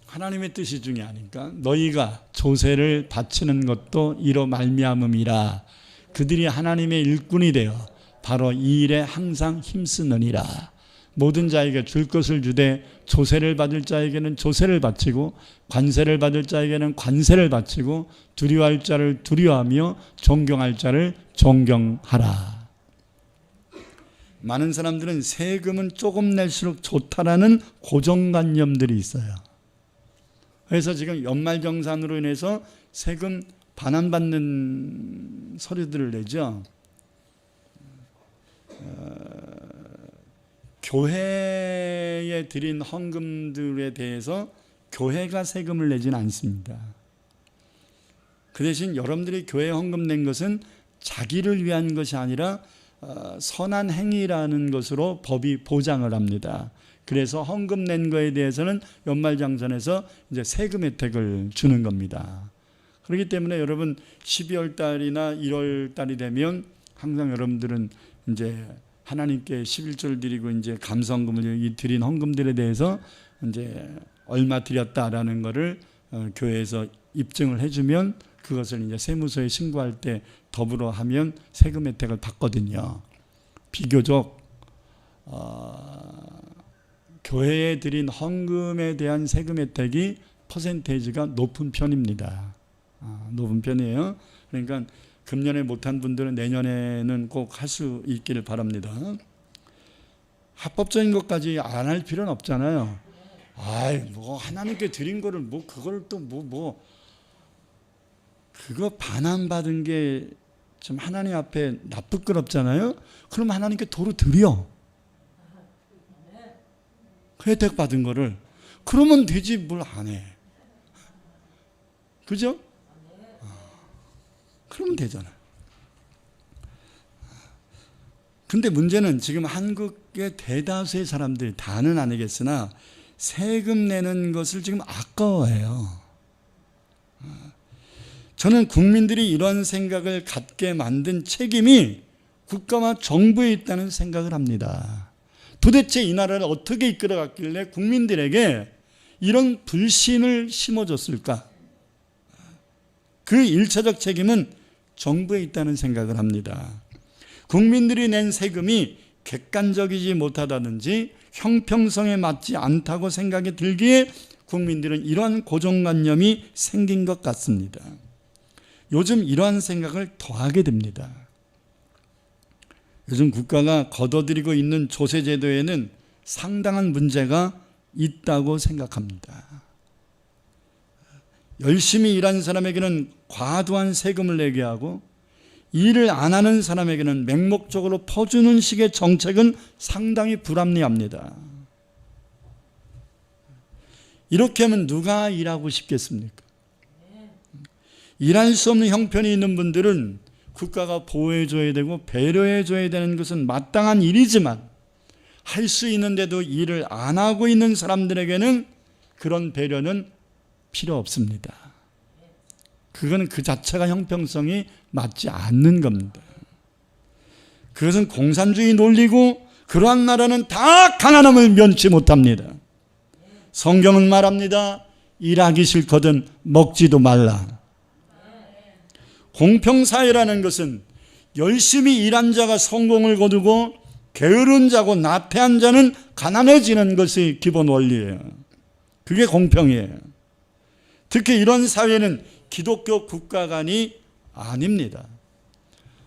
하나님의 뜻이 중요하니까 너희가 조세를 바치는 것도 이로 말미암음이라. 그들이 하나님의 일꾼이 되어 바로 이 일에 항상 힘쓰느니라. 모든 자에게 줄 것을 주되 조세를 받을 자에게는 조세를 바치고 관세를 받을 자에게는 관세를 바치고 두려워할 자를 두려워하며 존경할 자를 존경하라. 많은 사람들은 세금은 조금 낼수록 좋다라는 고정관념들이 있어요. 그래서 지금 연말정산으로 인해서 세금 반환받는 서류들을 내죠. 교회에 드린 헌금들에 대해서 교회가 세금을 내지는 않습니다. 그 대신 여러분들이 교회에 헌금 낸 것은 자기를 위한 것이 아니라 선한 행위라는 것으로 법이 보장을 합니다. 그래서 헌금 낸 거에 대해서는 연말정산에서 이제 세금 혜택을 주는 겁니다. 그렇기 때문에 여러분 12월 달이나 1월 달이 되면 항상 여러분들은 이제 하나님께 11절 드리고 이제 감사헌금을 드린 헌금들에 대해서 이제 얼마 드렸다라는 것을 교회에서 입증을 해주면 그것을 이제 세무서에 신고할 때 더불어 하면 세금 혜택을 받거든요. 비교적 교회에 드린 헌금에 대한 세금 혜택이 퍼센테이지가 높은 편입니다. 높은 편이에요. 그러니까 금년에 못한 분들은 내년에는 꼭 할 수 있기를 바랍니다. 합법적인 것까지 안 할 필요는 없잖아요. 뭐 하나님께 드린 거를 뭐 그걸 또 그거 반환받은 게 좀 하나님 앞에 나쁘끄럽잖아요. 그럼 하나님께 도로 드려. 그 혜택 받은 거를. 그러면 되지 뭘 안 해. 그죠? 그러면 되잖아. 근데 문제는 지금 한국의 대다수의 사람들이, 다는 아니겠으나 세금 내는 것을 지금 아까워해요. 저는 국민들이 이런 생각을 갖게 만든 책임이 국가와 정부에 있다는 생각을 합니다. 도대체 이 나라를 어떻게 이끌어갔길래 국민들에게 이런 불신을 심어줬을까? 그 1차적 책임은 정부에 있다는 생각을 합니다. 국민들이 낸 세금이 객관적이지 못하다든지 형평성에 맞지 않다고 생각이 들기에 국민들은 이러한 고정관념이 생긴 것 같습니다. 요즘 이러한 생각을 더하게 됩니다. 요즘 국가가 거둬들이고 있는 조세제도에는 상당한 문제가 있다고 생각합니다. 열심히 일하는 사람에게는 과도한 세금을 내게 하고 일을 안 하는 사람에게는 맹목적으로 퍼주는 식의 정책은 상당히 불합리합니다. 이렇게 하면 누가 일하고 싶겠습니까? 일할 수 없는 형편이 있는 분들은 국가가 보호해줘야 되고 배려해줘야 되는 것은 마땅한 일이지만 할 수 있는데도 일을 안 하고 있는 사람들에게는 그런 배려는 필요 없습니다. 그건 그 자체가 형평성이 맞지 않는 겁니다. 그것은 공산주의 논리고 그러한 나라는 다 가난함을 면치 못합니다. 성경은 말합니다. 일하기 싫거든 먹지도 말라. 공평사회라는 것은 열심히 일한 자가 성공을 거두고 게으른 자고 나태한 자는 가난해지는 것이 기본 원리예요. 그게 공평이에요. 특히 이런 사회는 기독교 국가관이 아닙니다.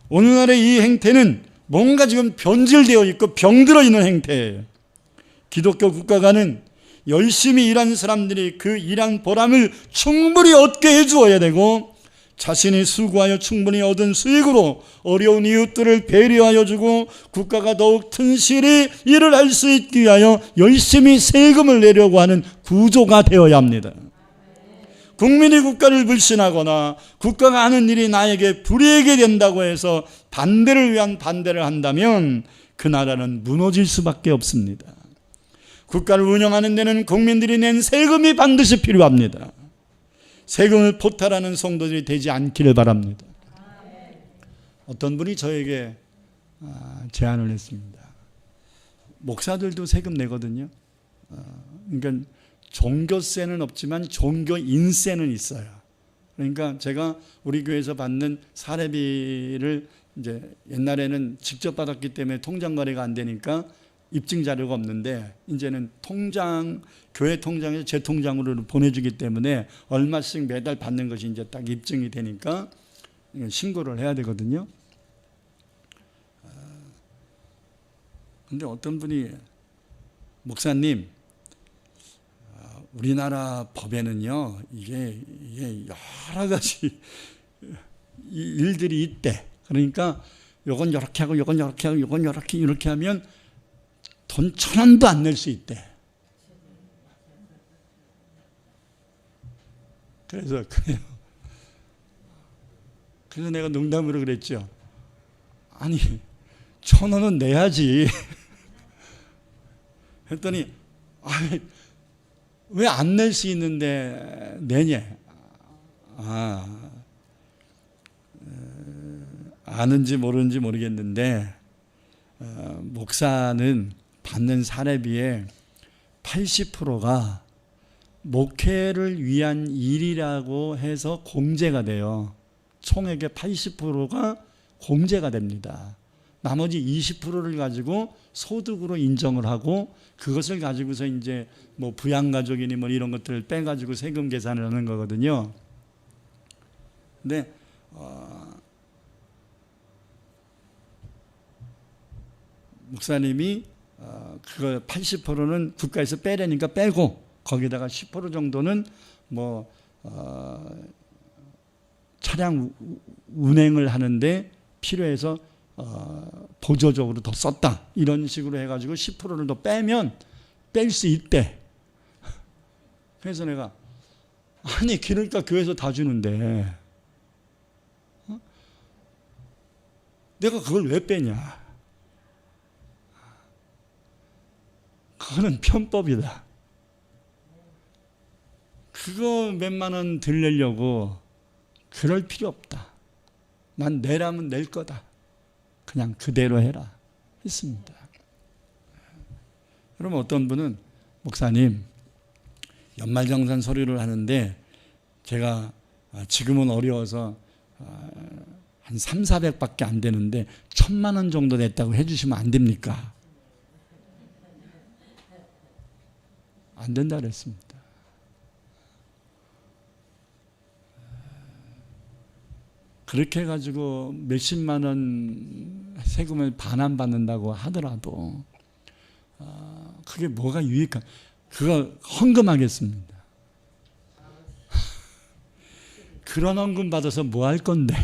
오늘날의 이 행태는 뭔가 지금 변질되어 있고 병들어 있는 행태예요. 기독교 국가관은 열심히 일한 사람들이 그 일한 보람을 충분히 얻게 해주어야 되고 자신이 수고하여 충분히 얻은 수익으로 어려운 이웃들을 배려하여 주고 국가가 더욱 튼실히 일을 할 수 있기 위하여 열심히 세금을 내려고 하는 구조가 되어야 합니다. 국민이 국가를 불신하거나 국가가 하는 일이 나에게 불이익이 된다고 해서 반대를 위한 반대를 한다면 그 나라는 무너질 수밖에 없습니다. 국가를 운영하는 데는 국민들이 낸 세금이 반드시 필요합니다. 세금을 포탈하는 성도들이 되지 않기를 바랍니다. 어떤 분이 저에게 제안을 했습니다. 목사들도 세금 내거든요. 그러니까 종교세는 없지만 종교인세는 있어요. 그러니까 제가 우리 교회에서 받는 사례비를 이제 옛날에는 직접 받았기 때문에 통장 거래가 안 되니까 입증 자료가 없는데 이제는 교회 통장에서 제 통장으로 보내주기 때문에 얼마씩 매달 받는 것이 이제 딱 입증이 되니까 신고를 해야 되거든요. 근데 어떤 분이 목사님, 우리나라 법에는요 이게 여러 가지 일들이 있대. 그러니까 요건 이렇게 하고 요건 이렇게 하고 요건 이렇게 하면 돈 1,000원도 안 낼 수 있대. 그래서 내가 농담으로 그랬죠. 아니 1,000원은 내야지. 했더니 왜 안 낼 수 있는데 내냐. 아는지 모르는지 모르겠는데 목사는 받는 사례비의 80%가 목회를 위한 일이라고 해서 공제가 돼요. 총액의 80%가 공제가 됩니다. 나머지 20%를 가지고 소득으로 인정을 하고 그것을 가지고서 이제 뭐 부양가족이니 뭐 이런 것들을 빼가지고 세금 계산을 하는 거거든요. 근데 목사님이 그거 80%는 국가에서 빼려니까 빼고 거기다가 10% 정도는 뭐 차량 운행을 하는데 필요해서 보조적으로 더 썼다 이런 식으로 해가지고 10%를 더 빼면 뺄 수 있대. 그래서 내가 아니 기름값 교회에서 다 주는데 내가 그걸 왜 빼냐? 그거는 편법이다. 그거 몇만 원 들려고 그럴 필요 없다. 난 내라면 낼 거다. 그냥 그대로 해라 했습니다. 그럼 어떤 분은 목사님 연말정산 서류를 하는데 제가 지금은 어려워서 한 300~400밖에 안 되는데 1000만 원 정도 냈다고 해주시면 안 됩니까? 안 된다 그랬습니다. 그렇게 해가지고 몇십만 원 세금을 반환받는다고 하더라도 그게 뭐가 유익한, 그거 헌금하겠습니다. 그런 헌금 받아서 뭐 할 건데?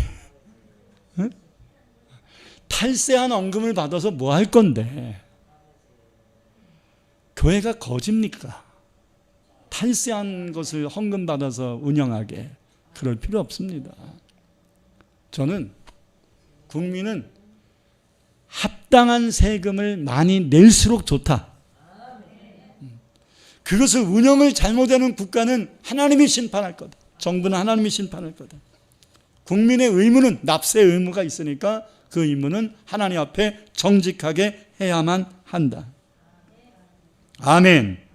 응? 탈세한 헌금을 받아서 뭐 할 건데? 교회가 거짓입니까? 탈세한 것을 헌금 받아서 운영하게. 그럴 필요 없습니다. 저는 국민은 합당한 세금을 많이 낼수록 좋다. 그것을 운영을 잘못하는 국가는 하나님이 심판할 거다. 정부는 하나님이 심판할 거다. 국민의 의무는 납세 의무가 있으니까 그 의무는 하나님 앞에 정직하게 해야만 한다. 아멘.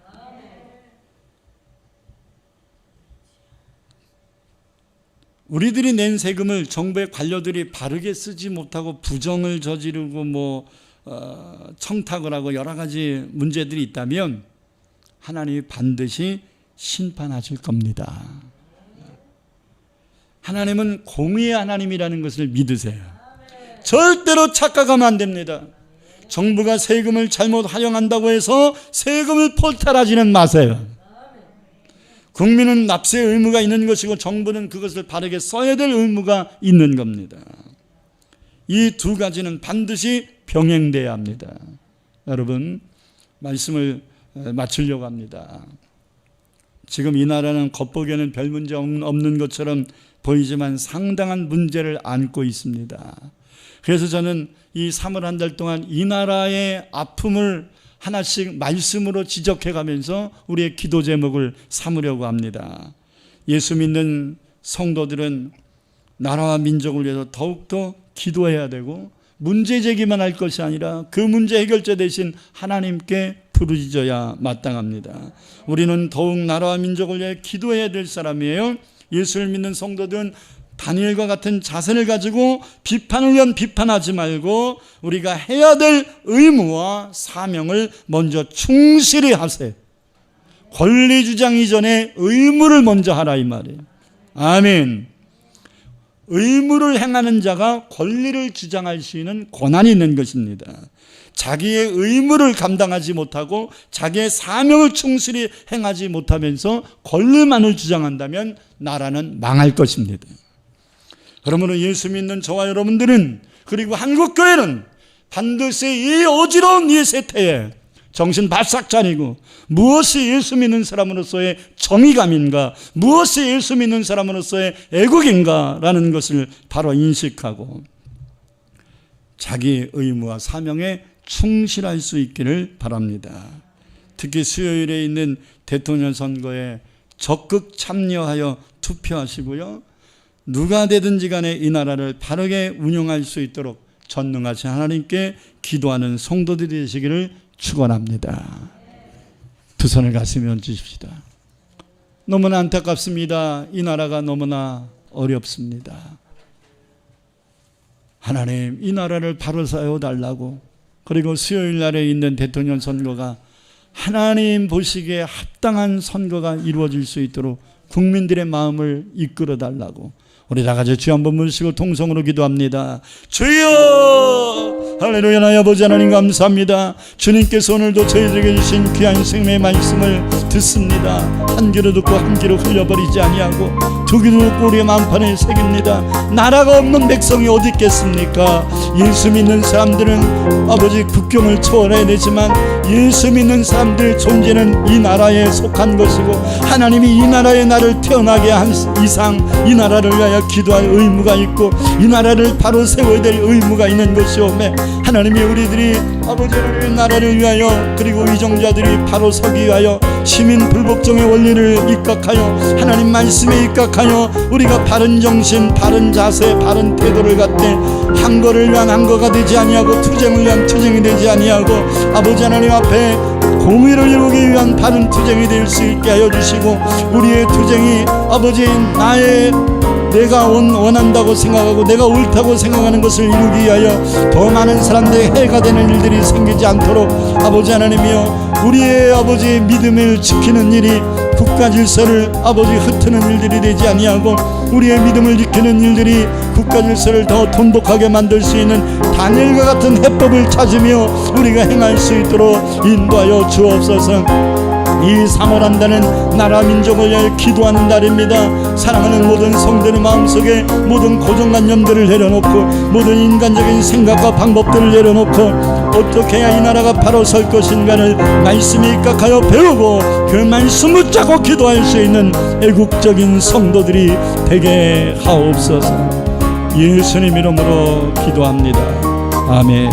우리들이 낸 세금을 정부의 관료들이 바르게 쓰지 못하고 부정을 저지르고 청탁을 하고 여러 가지 문제들이 있다면 하나님이 반드시 심판하실 겁니다. 하나님은 공의의 하나님이라는 것을 믿으세요. 절대로 착각하면 안 됩니다. 정부가 세금을 잘못 활용한다고 해서 세금을 포탈하지는 마세요. 국민은 납세 의무가 있는 것이고 정부는 그것을 바르게 써야 될 의무가 있는 겁니다. 이 두 가지는 반드시 병행돼야 합니다. 여러분, 말씀을 마치려고 합니다. 지금 이 나라는 겉보기에는 별 문제 없는 것처럼 보이지만 상당한 문제를 안고 있습니다. 그래서 저는 이 3월 한 달 동안 이 나라의 아픔을 하나씩 말씀으로 지적해 가면서 우리의 기도 제목을 삼으려고 합니다. 예수 믿는 성도들은 나라와 민족을 위해서 더욱더 기도해야 되고 문제 제기만 할 것이 아니라 그 문제 해결자 대신 하나님께 부르짖어야 마땅합니다. 우리는 더욱 나라와 민족을 위해 기도해야 될 사람이에요. 예수를 믿는 성도들은 다니엘과 같은 자세를 가지고 비판을 위한 비판하지 말고 우리가 해야 될 의무와 사명을 먼저 충실히 하세요. 권리 주장 이전에 의무를 먼저 하라 이 말이에요. 아멘. 의무를 행하는 자가 권리를 주장할 수 있는 권한이 있는 것입니다. 자기의 의무를 감당하지 못하고 자기의 사명을 충실히 행하지 못하면서 권리만을 주장한다면 나라는 망할 것입니다. 그러므로 예수 믿는 저와 여러분들은, 그리고 한국교회는 반드시 이 어지러운 이 세태에 정신 바싹 차리고 무엇이 예수 믿는 사람으로서의 정의감인가, 무엇이 예수 믿는 사람으로서의 애국인가라는 것을 바로 인식하고 자기 의무와 사명에 충실할 수 있기를 바랍니다. 특히 수요일에 있는 대통령 선거에 적극 참여하여 투표하시고요. 누가 되든지 간에 이 나라를 바르게 운영할 수 있도록 전능하신 하나님께 기도하는 성도들이 되시기를 축원합니다. 두 손을 가슴에 얹으십시다. 너무나 안타깝습니다. 이 나라가 너무나 어렵습니다. 하나님, 이 나라를 바로 세워달라고, 그리고 수요일 날에 있는 대통령 선거가 하나님 보시기에 합당한 선거가 이루어질 수 있도록 국민들의 마음을 이끌어 달라고 우리 다 같이 주 한번 모시고 통성으로 기도합니다. 주여, 할렐루야. 나의 아버지 하나님 감사합니다. 주님께서 오늘도 저희들에게 주신 귀한 생명의 말씀을 듣습니다. 한 귀로 듣고 한 귀로 흘려버리지 아니하고 두기도 꼬리에 만판에 새깁니다. 나라가 없는 백성이 어디 있겠습니까? 예수 믿는 사람들은 아버지 국경을 초월해야 되지만 예수 믿는 사람들 존재는 이 나라에 속한 것이고 하나님이 이 나라에 나를 태어나게 한 이상 이 나라를 위하여 기도할 의무가 있고 이 나라를 바로 세워야 될 의무가 있는 것이오매 하나님이 우리들이 아버지를 나라를 위하여 그리고 위정자들이 바로 서기 위하여 시민 불복종의 원리를 입각하여 하나님 말씀에 입각하여 우리가 바른 정신 바른 자세 바른 태도를 갖되 한 거를 위한 한 거가 되지 아니하고 투쟁을 위한 투쟁이 되지 아니하고 아버지 하나님 앞에 공의를 이루기 위한 바른 투쟁이 될 수 있게 하여 주시고 우리의 투쟁이 아버지 내가 원한다고 생각하고 내가 옳다고 생각하는 것을 이루기 위하여 더 많은 사람들의 해가 되는 일들이 생기지 않도록 아버지 하나님이여 우리의 아버지 믿음을 지키는 일이 국가 질서를 아버지 흩트는 일들이 되지 아니하고 우리의 믿음을 지키는 일들이 국가 질서를 더 돈독하게 만들 수 있는 다니엘과 같은 해법을 찾으며 우리가 행할 수 있도록 인도하여 주옵소서. 이 3월 한 달은 나라 민족을 위하여 기도하는 달입니다. 사랑하는 모든 성도의 마음속에 모든 고정관념들을 내려놓고 모든 인간적인 생각과 방법들을 내려놓고 어떻게 해야 이 나라가 바로 설 것인가를 말씀에 입각하여 배우고 그 말씀 붙잡고 기도할 수 있는 애국적인 성도들이 되게 하옵소서. 예수님 이름으로 기도합니다. 아멘.